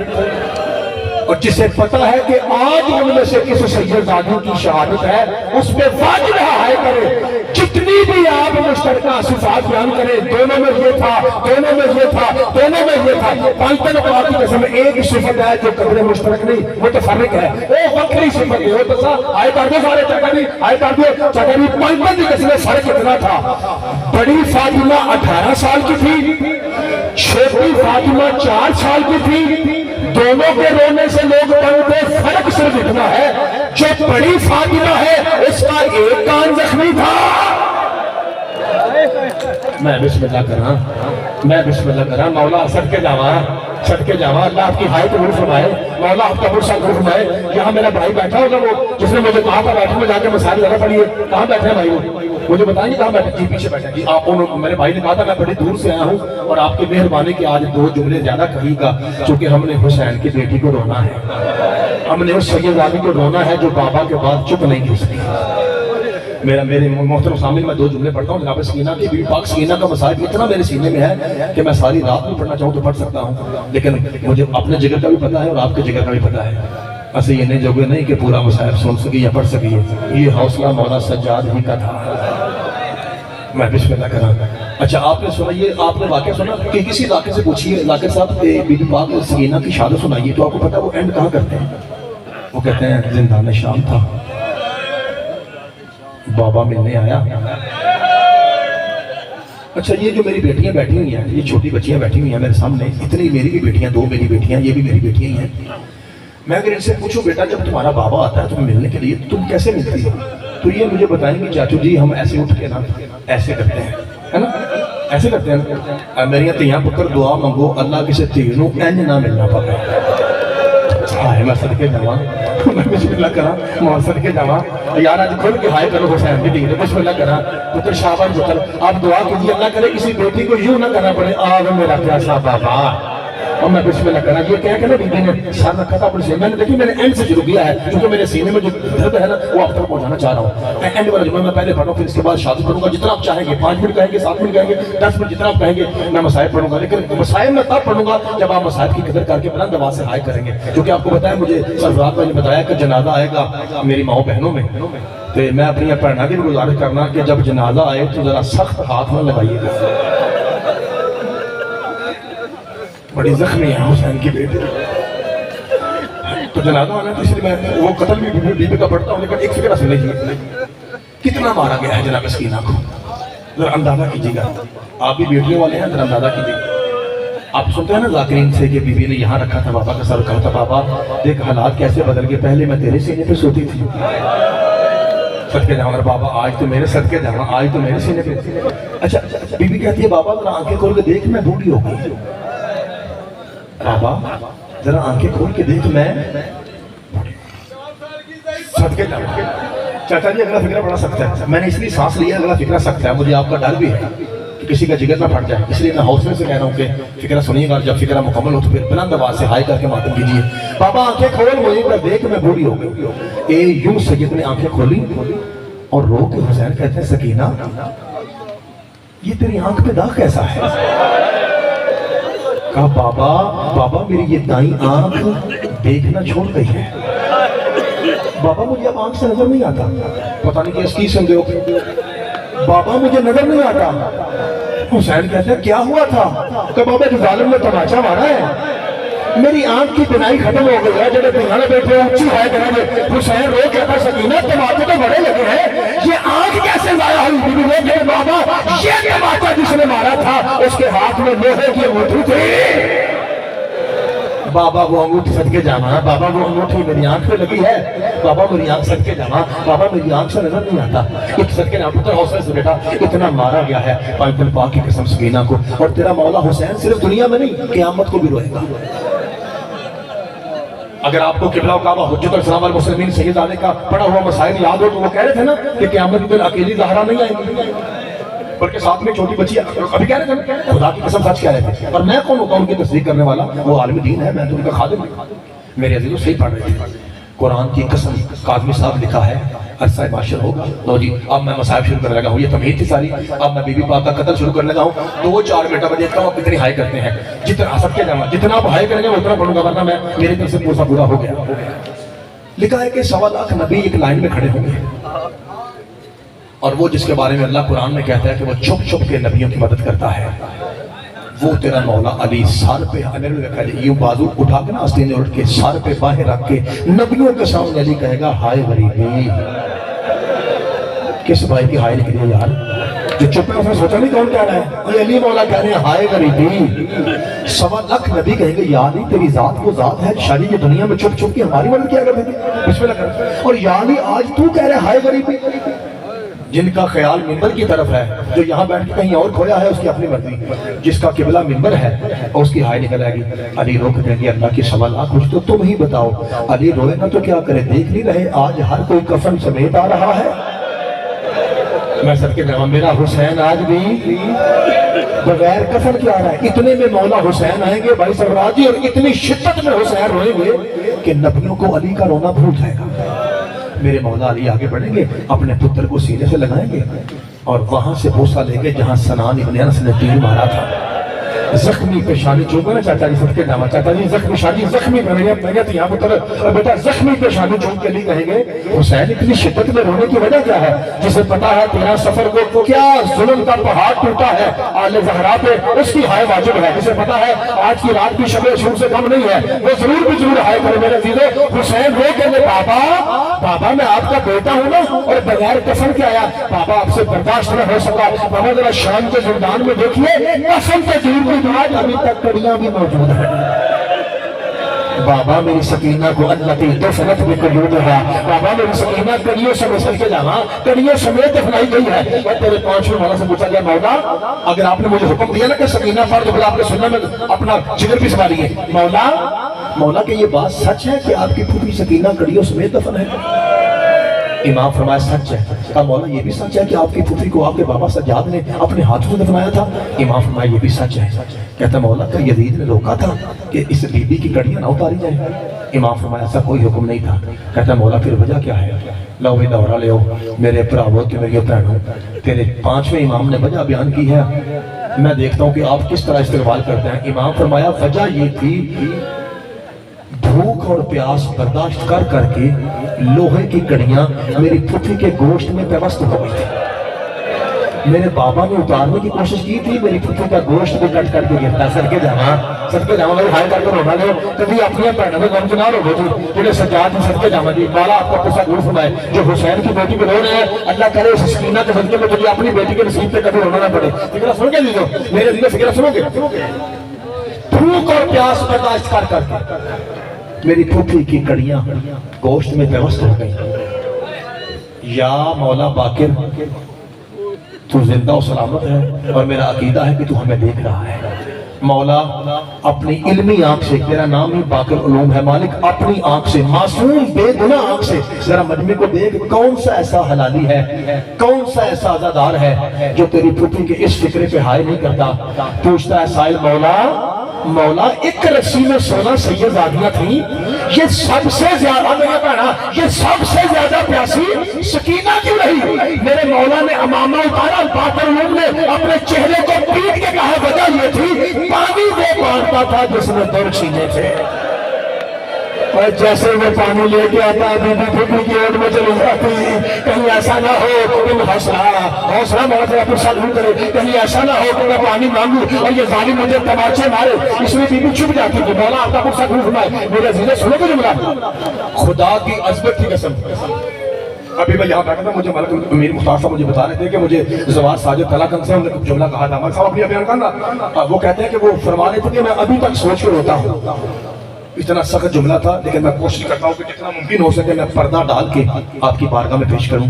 اور جسے پتا ہے کہ آج ان میں سے کس سیدزادی کی شہادت ہے اس پہ واجب ہائے کرے، جتنی بھی آپ مشترکہ صفات بیان کریں، دونوں میں یہ تھا، دونوں میں یہ تھا، دونوں میں یہ تھا، پانچ نقطات کی قسم ایک صفت ہے جو قدر مشترک نہیں متفرق ہے، وہ وقری صفت ہے، وہ تو آئے کر دو سارے چکری، آئے کر دو چکری، پانچ کی قسم فرق اتنا تھا، بڑی فاطمہ 18 سال کی تھی، چھوٹی فاطمہ 4 سال کی تھی، دونوں کے رونے سے لوگ تنگ تھے، فرق صرف اتنا ہے جو بڑی فاطمہ ہے اس کا ایک کان زخمی تھا۔ میں بسم اللہ کرا، میں بسم اللہ کرا، مولا صدقے جاواں، اللہ آپ کی ہائے قبول فرمائے، مولا آپ کا برسا قبول فرمائے۔ یہاں میرا بھائی بیٹھا ہوگا وہ جس نے مجھے کہا تھا بیٹھے میں جا کے مسائل زیادہ پڑھیے، کہاں بیٹھے ہیں بھائی وہ مجھے بتائیں گے کہاں بیٹھے؟ جی پیچھے بیٹھے جی۔ آپ میرے بھائی نے کہا تھا میں بڑی دور سے آیا ہوں اور آپ کی مہربانی کہ آج 2 جملے زیادہ کہی گا، چونکہ ہم نے حسین کی بیٹی کو رونا ہے، ہم نے اس سیدزادی کو رونا ہے جو بابا کے بعد چپ نہیں کی سکی۔ میرے محترم سامنے میں 2 جملے پڑھتا ہوں۔ جناب سکینہ کی بی بی پاک سکینہ کا مصائب اتنا میرے سینے میں ہے کہ میں ساری رات میں پڑھنا چاہوں تو پڑھ سکتا ہوں، لیکن مجھے اپنے جگر کا بھی پتہ ہے اور آپ کے جگر کا بھی پتہ ہے، ایسے یہ نہیں جوگے نہیں کہ پورا مصائب سن سکی یا پڑھ سکی، یہ حوصلہ مولا سجاد ہی کا تھا۔ میں بسم اللہ کرا۔ اچھا آپ نے سنا، یہ آپ نے واقعہ سنا کہ کسی علاقے سے پوچھیے لاکر صاحب بی بی پاک سکینہ کی شہادت سنائیے تو آپ کو پتہ وہ اینڈ کہاں کرتے ہیں؟ وہ کہتے ہیں زندان شام تھا، بابا ملنے آیا۔ اچھا یہ جو میری بیٹیاں بیٹھی ہوئی ہیں، یہ چھوٹی بچیاں بیٹھی ہوئی ہیں میرے سامنے، اتنی میری بھی بیٹیاں، 2 میری بیٹیاں، یہ بھی میری بیٹیاں ہی ہیں۔ میں اگر ان سے پوچھوں بیٹا جب تمہارا بابا آتا ہے تمہیں ملنے کے لیے تم کیسے ملتی ہو، تو یہ مجھے بتائیں گے چاچو جی ہم ایسے اٹھ کے نا ایسے کرتے ہیں، ہے نا، ایسے کرتے ہیں، میری تیاں پتر دعا منگو اللہ کسی تیر نو انج نہ ملنا پاتا۔ ہائے میں صدقے جاواں، میں بسم اللہ کرا، میں صدقے جاواں یار آج کھل کے ہائے کرو حسین کی دین، بسم اللہ کرا پتر شاباش پتر، آپ دعا کیجیے اللہ کرے کسی بیٹی کو یوں نہ کرنا پڑے آہ میرا پیاسا بابا، اور میں بسم اللہ کرنا یہ کہہ کے نا بی بی نے سر رکھا تھا اپنے سینے میں، دیکھیں میں نے اینڈ سے شروع کیا ہے کیونکہ میرے سینے میں جو درد ہے نا وہ آپ تک پہنچانا چاہ رہا ہوں۔ میں اینڈ والا جملہ میں پہلے پڑھوں پھر اس کے بعد شادی پڑھوں گا، جتنا آپ چاہیں گے، 5 منٹ کہیں گے، 7 منٹ کہیں گے، 10 منٹ جتنا آپ کہیں گے میں مسائل پڑھوں گا، لیکن مسائل میں تب پڑھوں گا جب آپ مسائل کی قدر کر کے بلند آواز سے ہائے کریں گے، کیونکہ آپ کو بتایا مجھے سرفراز بھائی نے بتایا کہ جنازہ آئے گا میری ماؤں بہنوں میں، تو میں اپنی پڑھنا کی گزارش کرنا کہ جب جنازہ آئے تو ذرا سخت ہاتھ نہ لگائیے گا، بڑی زخمی ہے حسین کی بیٹی، تو جنازہ آنا تو اس لیے میں وہ قتل بھی بی بی کا پڑھتا ہوں، لیکن ایک فکرہ سن لیجیے کتنا مارا گیا ہے جناب سکینہ کو، ذرا اندازہ کیجیے گا، آپ بھی بیٹیوں والے ہیں ذرا اندازہ کیجیے گا۔ آپ سنتے ہیں نا ذاکرین سے کہ بی بی نے یہاں رکھا تھا بابا کا سر، کہا تھا بابا دیکھ حالات کیسے بدل گئے، پہلے میں تیرے سینے پہ سوتی تھی، صدقے جاواں بابا آج تو میرے صدقے جاواں آج تو میرے سینے پہ۔ اچھا بی بی کہتی ہے بابا ذرا آنکھیں کھول کے دیکھ میں بوڑھی ہو گئی، بابا ذرا آنکھیں کھول کے دیکھ میں صدقے جاواں۔ چاچا جی اگلا فکرہ بڑا سخت ہے، میں نے اس لیے سانس لیا، اگلا فکرہ سخت ہے، مجھے آپ کا ڈر بھی ہے کہ کسی کا جگر نہ پھٹ جائے، اس لیے میں حوصلے سے کہہ رہا ہوں کہ فکرہ سنیے گا، جب فکرہ مکمل ہو تو پھر بلند آواز سے ہائے کر کے ماتم کیجیے، بابا آنکھیں کھول مجھے پر دیکھ میں بوڑھی ہو گئی۔ اے یوں سید نے آنکھیں کھولی اور رو کے حسین کہتے ہیں سکینہ یہ تیری آنکھ پہ داغ کیسا ہے؟ کہا بابا میری یہ دائیں آنکھ دیکھنا چھوڑ گئی ہے، بابا مجھے اب آنکھ سے نظر نہیں آتا، پتہ نہیں کہ اس کی سن دے ہو، بابا مجھے نظر نہیں آتا۔ حسین کہتے ہیں کیا ہوا تھا؟ کہ بابا ایک ظالم نے تماچا مارا ہے، میری آنکھ کی بینائی ختم ہو گئی ہے، جب دنیا بیٹھے اچھی ہے کریں گے۔ حسین رو کہتا سکینہ تماچے تو بڑے لگے ہیں، یہ آنکھ کیسے ضائع ہوئی؟ بی بی نے کہا بابا یہ تماچا جس نے مارا تھا اس کے ہاتھ میں لوہے کی انگوٹھی تھی، بابا وہ انگوٹھی صدقے جاواں، بابا وہ انگوٹھی میری آنکھ پہ لگی ہے، بابا میری آنکھ صدقے جاواں، بابا میری آنکھ سے نظر نہیں آتا، ایک صدقے جاواں پتر حوصلے سے بیٹا اتنا مارا گیا ہے پانچ دل پاک کی قسم سکینہ کو، اور تیرا مولا حسین صرف دنیا میں نہیں قیامت کو بھی روئے گا۔ اگر آپ کو قبلہ و کعبہ حجت الاسلام والمسلمین سید علی کا پڑھا ہوا مسائل یاد ہو تو وہ کہہ رہے تھے نا کہ قیامت کے دن اکیلی زہرا نہیں آئیں گی بلکہ ساتھ میں چھوٹی بچی، ابھی کہہ رہے تھے خدا کی قسم سچ کہہ رہے تھے، اور میں کون ہوتا ہوں ان کی تصدیق کرنے والا، وہ عالم دین ہے، میں تو ان کا خادم ہوں۔ میرے عزیزوں صحیح پڑھ رہے تھے، قرآن کی قسم کاظمی صاحب لکھا ہے عرصہ معاشر ہوگا. لو جی اب میں مصائب شروع کرنے لگا ہوں, یہ تمہید تھی ساری. اب میں بی بی پاک کا قتل شروع کرنے لگا ہوں. 2-4 بیٹا میں دیکھتا ہوں آپ کتنی ہائی کرتے ہیں. جتنا سب کے جمع جتنا آپ ہائی کریں گے اتنا پڑھوں گا, ورنہ میں میری طرف سے پورا پورا ہو گیا. لکھا ہے کہ 1.25 لاکھ نبی ایک لائن میں کھڑے ہوں گے, اور وہ جس کے بارے میں اللہ قرآن میں کہتا ہے کہ وہ چھپ چھپ کے نبیوں کی مدد کرتا ہے, وہ تیرا مولا علی سر پہ یوں بازو اٹھا کے نا آستین سے اٹھ کے سر پہ باہیں رکھ کے نبیوں کے سامنے علی کہے گا ہائے غریبی. کس بھائی کی ہائے نکلی ہے یار, جو چپ ہے اس نے سوچا نہیں کون کہہ رہا ہے, علی مولا کہہ رہے ہیں ہائے غریبی. 1.25 لاکھ نبی کہیں گے یا علی تیری ذات وہ ذات ہے شادی کی دنیا میں چھپ چھپ کے ہماری مدد کیا کرتے تھے, بسم اللہ کر. اور یا علی آج تو کہہ رہے ہائے غریبی. جن کا خیال منبر کی طرف ہے, جو یہاں بیٹھ کے کہیں اور کھویا ہے اس کی اپنی مرضی, جس کا قبلہ منبر ہے اور اس کی ہائے نکل آئے گی. علی رو کے کہیں گے اللہ کی 1.25 لاکھ کچھ تو تم ہی بتاؤ. علی روئے نا تو کیا کرے, دیکھ نہیں رہے آج ہر کوئی کفن سمیت آ رہا ہے. میں سب کے جواب میرا حسین آج بھی بغیر کفن کے آ رہا ہے. اتنے میں مولا حسین آئیں گے بھائی سرفراز, اور اتنی شدت میں حسین روئیں گے کہ نبیوں کو علی کا رونا بھول جائے گا. میرے مولا علی آگے بڑھیں گے, اپنے پتر کو سینے سے لگائیں گے اور وہاں سے بوسہ لیں گے جہاں سنان ابن انس نے تیر مارا تھا. زخمی پیشانی چوم نا چاچا جی سب کے نام, چاچا جی زخمی شادی زخمی میں یہاں پتر بیٹا زخمی پیشانی چوم کے لیے کہیں گے حسین اتنی شدت میں رونے کی وجہ کیا ہے, جسے پتا ہے تیرا سفر کو کیا ظلم کا پہاڑ ٹوٹا ہے آل زہرا پہ, اس کی ہائے واجب ہے. جسے پتا ہے آج کی رات کی شب شور سے کم نہیں ہے, وہ ضرور ہائے کرے. میرے عزیزو حسین رو کہ بابا میں آپ کا بیٹا ہوں نا, اور بغیر کفن کے آیا. بابا آپ سے برداشت نہ ہو سکا. بابا ذرا شام کے زندان میں دیکھیے کفن کے دور کی آج ابھی تک کڑیاں بھی موجود ہیں. بابا میری سکینہ کو اللہ کی دفنت بھی قیود ہے. بابا میری سکینہ کڑیوں سے مسل کے جانا, کڑیوں سمیت دفنائی گئی ہے. اور تیرے 5 مولا سے پوچھا گیا مولا اگر آپ نے مجھے حکم دیا نا کہ سکینہ فرد بلا آپ نے سننا میں اپنا جگر بھی سنبھالی ہے. مولا کہ یہ بات سچ ہے کہ آپ کی پھوپھی سکینہ کڑیوں سمیت دفن ہے؟ امام فرمایا سچ ہے. کہا مولا یہ بھی سچ ہے کہ آپ کی پھوپھی کو آپ کے بابا سجاد نے اپنے ہاتھوں سے دفنایا تھا؟ امام فرمایا یہ بھی سچ ہے. کہتا مولا کہ یزید نے روکا تھا کہ اس بی بی کی کڑیاں نہ اتاری جائیں؟ امام فرمایا ایسا کوئی حکم نہیں تھا. کہتا مولا پھر وجہ کیا ہے؟ لو بھی دورہ لے ہو میرے پراوت کے میری بہنوں, تیرے 5ویں امام نے وجہ بیان کی ہے, میں دیکھتا ہوں کہ آپ کس طرح استقبال کرتے ہیں. امام فرمایا وجہ یہ تھی بھوک اور پیاس برداشت کر کر کے لوہے کی کڑیاں میری پھوپھی کے گوشت میں پیوست ہو گئی تھی. میرے بابا نے اتارنے کی کوشش کی تھی, میری پھوپھی کا گوشت بھی کٹ کر کے گرتا. سر کے جامع میری ہائے کر کے رونا لے کبھی اپنی بہنوں میں غم چنا رہو جی جنہیں سجاد سر کے جامع جی مولا آپ کا قصہ دور فرمائے. جو حسین کی بیٹی پہ رو رہے ہیں اللہ کرے اس سکینہ کے صدقے میں تجھے اپنی بیٹی کے نصیب پہ کبھی رونا نہ پڑے. فکرہ سنو گے لیجو میرے دل فکرہ سنو گے. بھوک اور پیاس برداشت کر کر کے میری پھوپھی کی کڑیاں گوشت میں پیوست ہو گئی. یا مولا باقر تو زندہ و سلامت ہے اور میرا عقیدہ ہے کہ تو ہمیں دیکھ رہا ہے. مولا اپنی علمی آنکھ سے, تیرا نام ہی باقر علوم ہے مالک, اپنی آنکھ سے معصوم بے گناہ آنکھ سے ذرا مجمع کو دیکھ کون سا ایسا حلالی ہے, کون سا ایسا عزادار ہے جو تیری پھوپھی کے اس فکرے پہ ہائے نہیں کرتا. پوچھتا ہے سائل مولا ایک رسی میں 16 سید زادیاں تھیں, یہ سب سے زیادہ میرا بہنا یہ سب سے زیادہ پیاسی سکینہ کیوں رہی؟ میرے مولا نے امامہ اتارا, باقر علوم نے اپنے چہرے کو پیٹ کے کہا وجہ یہ تھی پانی وہ مارتا تھا جس نے در چھینے تھے. اور جیسے وہ پانی لے کے آتا بی بی پھوپھی کی اوٹ میں چلی جاتی, کہیں ایسا نہ ہو کہ میں حوصلہ مولا سے اپنے ساتھ کرے, کہیں ایسا نہ ہو کہ میں پانی مانگوں اور یہ ظالم مجھے تماچے مارے. اس میں بی بی چھپ جاتی کہ مولا آپ کا کچھ ساتھ فرمائے. میرے عزیزیں سنو گے جملہ, خدا کی عظمت کی قسم. ابھی میں یہاں بیٹھا تھا, مجھے ملک امیر مختار صاحب مجھے بتا رہے تھے کہ مجھے زوار ساجد طلاقن سے ہم نے جملہ کہا تھا. صاحب اپنی بیان کرنا, وہ کہتے ہیں کہ وہ فرما رہے تھے کہ میں ابھی تک سوچ کے روتا ہوں. اتنا سخت جملہ تھا, لیکن میں کوشش کرتا ہوں کہ جتنا ممکن ہو سکے میں پردہ ڈال کے آپ کی بارگاہ میں پیش کروں.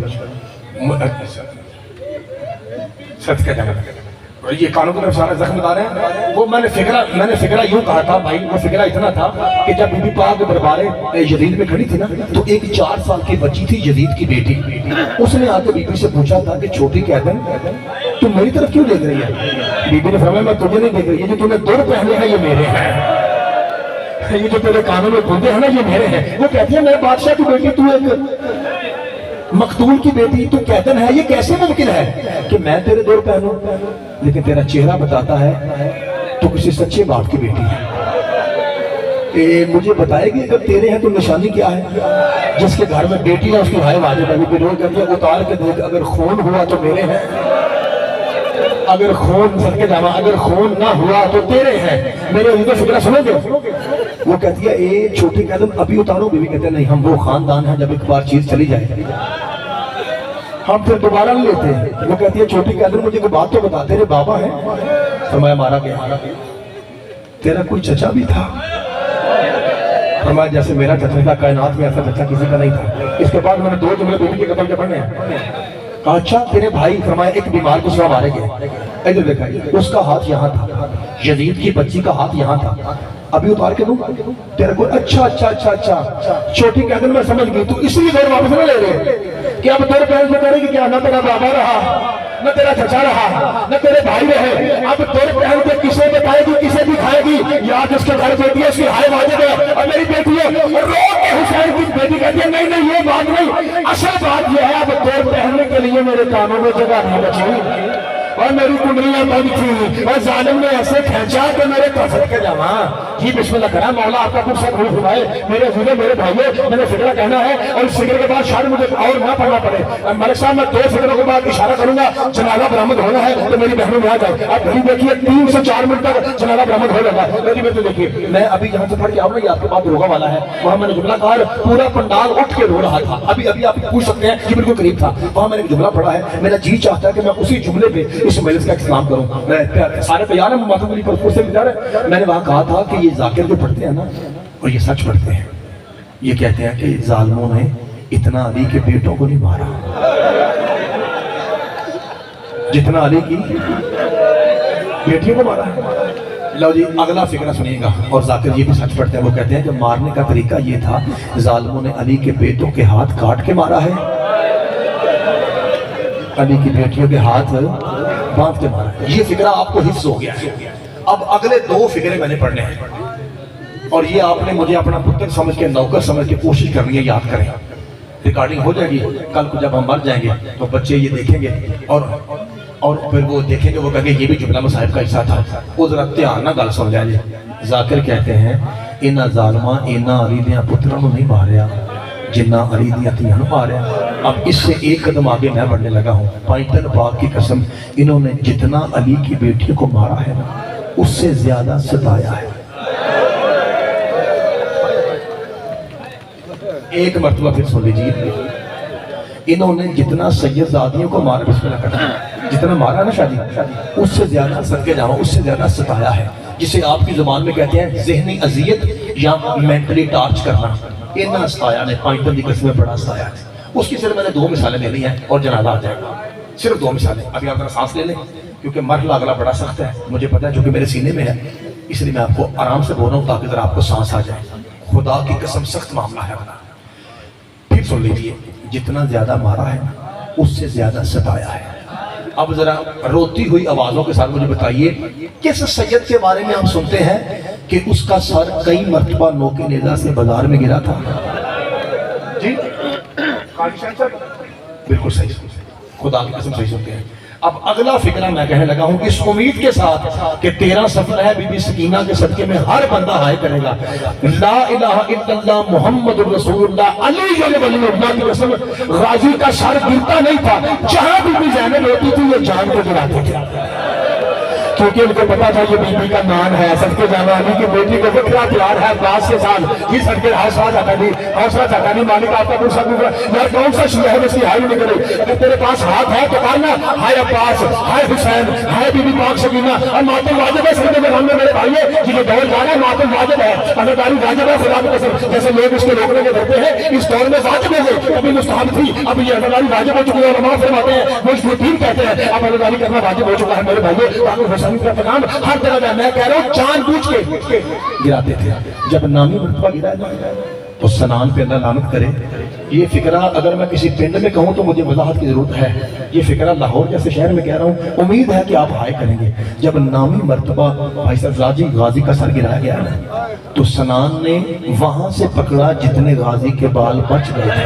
سچ کہتے ہیں یہ کانوں کو سارے زخم دار ہیں. وہ میں نے فکرہ یوں کہا تھا بھائی, وہ فکرہ اتنا تھا کہ جب بی بی پاک دربار یزید میں کھڑی تھی نا, تو ایک 4 سال کی بچی تھی یزید کی بیٹی. اس نے آ کے بی بی سے پوچھا تھا کہ چھوٹی قیدن تم میری طرف کیوں دیکھ رہی ہے؟ بی بی نے فرمایا میں تجھے نہیں دیکھ رہی, یہ جو تم نے دور پہنے ہیں یہ میرے ہیں, یہ جو تیرے کانوں میں گھومتے ہیں نا یہ میرے ہیں. وہ کہتی ہے میرے بادشاہ کی بیٹی تو ایک مقتول کی بیٹی تو قیدن ہے، یہ کیسے ممکن ہے کہ میں تیرے دور پہنوں؟ لیکن تیرا چہرہ بتاتا ہے تو کسی سچے باپ کی بیٹی ہے۔ مجھے بتائے گی اگر تیرے ہیں تو نشانی کیا ہے؟ جس کے گھر میں بیٹی ہے اس کی بھائی واجب ہے، وہ لوگ کہتے ہیں اتار کے دیکھ، اگر خون ہوا تو میرے ہیں، اگر خون سر کے جامع اگر خون نہ ہوا تو تیرے ہیں۔ میرے عزیزو فکرہ سنو گے؟ وہ کہتی ہے اے چھوٹی قدم ابھی اتارو، بیوی کہتے ہیں نہیں، ہم وہ خاندان ہیں جب ایک بار چیز چلی جائے ہم پھر دوبارہ نہیں لیتے ہیں۔ وہ کہتی ہے چھوٹی قدم مجھے کوئی بات تو بتا، تیرے بابا ہیں؟ فرمایا مارا گیا۔ تیرا کوئی چچا بھی تھا؟ فرمایا جیسے میرا چچا تھا، کائنات میں ایسا چچا کسی کا نہیں تھا۔ اس کے بعد میں نے 2 جملے بیٹی کے قتل کے پڑھنے ہیں۔ کہا اچھا تیرے بھائی؟ فرمایا ایک بیمار کو سوا مارے گئے، ادھر دیکھا اس کا ہاتھ یہاں تھا، یزید کی بچی کا ہاتھ یہاں تھا، ابھی اتار کے دوں تیرے کو؟ اچھا اچھا اچھا اچھا چھوٹی قدر میں سمجھ گئی، تو اس لیے دور واپس نہ لے رہے کہ اب تیرے پہل سے کرے گی کیا؟ نہ تیرا بابا رہا، نہ تیرا چچا رہا، نہ تیرے بھائی رہے، اب تیرے پہل سے کسے بتائے گی، کسے بھی کھائے گی؟ یا جس کے گھر بیٹی ہے اس کی ہائے واجب ہے اور میری بیٹی ہے، اور رو کے حسین کی بیٹی کہتی ہے نہیں نہیں یہ بات نہیں، اصل بات یہ ہے اب تیر پہننے کے لیے میرے کانوں میں جگہ نہیں بچی اور میری کنڈلیاں بند تھی اور ظالم نے ایسے کھینچا کہ میرے کفر کے جمع جی بسم اللہ کرا مولا آپ کا پرسہ قبول فرمائے۔ میرے عزیزو میرے بھائیو میں نے فکرہ کہنا ہے اور اس فکرے کے بعد شاید مجھے اور نہ پڑھنا پڑے۔ ملک صاحب میں 2 فکروں کے بعد اشارہ کروں گا، جنازہ برآمد ہونا ہے تو میری بہنوں میں آ جائے۔ آپ گھڑی دیکھیے 3 سے 4 منٹ تک جنازہ برآمد ہو جائے گا۔ میری بیٹی دیکھیے میں ابھی جہاں سے پڑھ کے آؤں گا یہ آپ کے بعد روغہ والا ہے، وہاں میں نے جملہ کہا پورا پنڈال اٹھ کے رو رہا تھا، ابھی آپ پوچھ سکتے ہیں یہ بالکل قریب تھا، وہاں میں نے ایک جملہ پڑھا ہے، میرا جی چاہتا ہے کہ میں اسی جملے پہ اس مجلس کا اختتام کروں۔ میں سارے تیار ہیں ماتم علی پر سے تیار ہے۔ میں نے وہاں کہا تھا کہ یہ ذاکر جو پڑھتے ہیں نا اور یہ سچ پڑھتے ہیں، یہ کہتے ہیں کہ ظالموں نے اتنا علی کے بیٹوں کو نہیں مارا جتنا علی کی بیٹیوں کو مارا ہے۔ لو جی اگلا فکرہ سنیے گا، اور ذاکر یہ بھی سچ پڑھتے ہیں، وہ کہتے ہیں کہ مارنے کا طریقہ یہ تھا ظالموں نے علی کے بیٹوں کے ہاتھ کاٹ کے مارا ہے، علی کی بیٹیوں کے ہاتھ باندھ کے مارا ہے۔ یہ فکرہ آپ کو حفظ ہو گیا ہے۔ اب اگلے 2 فکرے میں نے پڑھنے ہیں اور یہ آپ نے مجھے اپنا پتر سمجھ کے نوکر سمجھ کے کوشش کرنی ہے، یاد کریں، ریکارڈنگ ہو جائے گی، کل کو جب ہم مر جائیں گے تو بچے یہ دیکھیں گے اور پھر وہ دیکھیں گے، وہ کہیں گے یہ بھی جملہ مصاحب کا حصہ تھا۔ وہ ذرا دھیان نہ گل سن لیا جی۔ ذاکر کہتے ہیں انہاں ظالماں انہاں علی دیاں پتراں نوں نہیں ماریا جنہ علی دیاں تھیاں نوں ماریا۔ اب اس سے 1 قدم آگے میں بڑھنے لگا ہوں۔ پائنٹن پاک کی قسم انہوں نے جتنا علی کی بیٹیوں کو مارا ہے نا اس سے زیادہ ستایا ہے۔ 1 مرتبہ پھر سن لیجیے، انہوں نے جتنا سید زادیوں کو مارا، بسم اللہ کرنا، جتنا مارا نا شادی اس سے زیادہ صدقے جاؤں اس سے زیادہ ستایا ہے، جسے آپ کی زبان میں کہتے ہیں ذہنی اذیت یا مینٹلی ٹارچ کرنا۔ انہاں ستایا نے، پائنٹن کی قسم میں بڑا ستایا ہے۔ اس کی صرف میں نے 2 مثالیں دینی ہیں اور جنازہ آ جائے گا، صرف 2 مثالیں۔ ابھی آپ ذرا سانس لے لیں کیونکہ مرحلہ اگلا بڑا سخت ہے، مجھے پتا ہے چونکہ میرے سینے میں ہے، اس لیے میں آپ کو آرام سے بول رہا ہوں تاکہ ذرا آپ کو سانس آ جائے۔ خدا کی قسم سخت معاملہ ہے بنا۔ پھر سن لیجیے، جتنا زیادہ مارا ہے اس سے زیادہ ستایا ہے۔ اب ذرا روتی ہوئی آوازوں کے ساتھ مجھے بتائیے کس سید کے بارے میں ہم سنتے ہیں کہ اس کا سر کئی مرتبہ نوکے نیزہ سے بازار میں گرا تھا؟ جی بالکل صحیح، خدا کی قسم صحیح سنتے ہیں۔ اب اگلا فکرہ میں کہنے لگا ہوں اس امید کے ساتھ کہ 13 سفر ہے بی بی سکینہ کے صدقے میں ہر بندہ ہائے کرے گا لا الہ الا اللہ محمد رسول اللہ علی ولی اللہ کی قسم، غازی کا سر گرتا نہیں تھا، جہاں بی بی زینب ہوتی تھی یہ جان کو گراتے تھے، کیونکہ ان کو پتا تھا یہ بی بی کا نام ہے، صدقے جانا علی کی بیٹی کو فکرہ پیار ہے عباس کے ساتھ، یہ صدقے حوصلہ چاہتا نہیں مالک آپ کا پرسہ گزرا یار کون سا شیعہ ہے جس کی ہائی نہیں کرے، اگر تیرے پاس ہاتھ ہے تو کہنا ہائے عباس، ہائے حسین، ہائے بی بی پاک سکینہ، اور ماتم واجب ہے سکتے میں رہنے میرے بھائیے جنہیں دور جانا ہے ماتم واجب ہے، اندرداری واجب ہے، خدا کی قسم جیسے لوگ اس کے روکنے کے ڈرتے ہیں اس دور میں واجب ہو گئے، ابھی مستحب تھی، اب یہ اندرداری واجب ہو چکی ہے، علماء فرماتے ہیں مجتہدین کہتے ہیں اب اندرداری کرنا واجب ہو چکا ہے میرے بھائیے، تاکہ حسین کا پیغام ہر طرح کا، میں کہہ رہا ہوں جان بوجھ کے گراتے تھے۔ جب نامی مرتبہ گرا تو سنان پہ اللہ لعنت کرے۔ یہ فکرہ اگر میں کسی پنڈ میں کہوں تو مجھے وضاحت کی ضرورت ہے، یہ فکرہ لاہور جیسے شہر میں کہہ رہا ہوں، امید ہے کہ آپ ہائے کریں گے۔ جب نامی مرتبہ بھائی صاحب غازی کا سر گرایا گیا نا تو سنان نے وہاں سے پکڑا جتنے غازی کے بال بچ گئے تھے،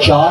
4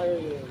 Ay.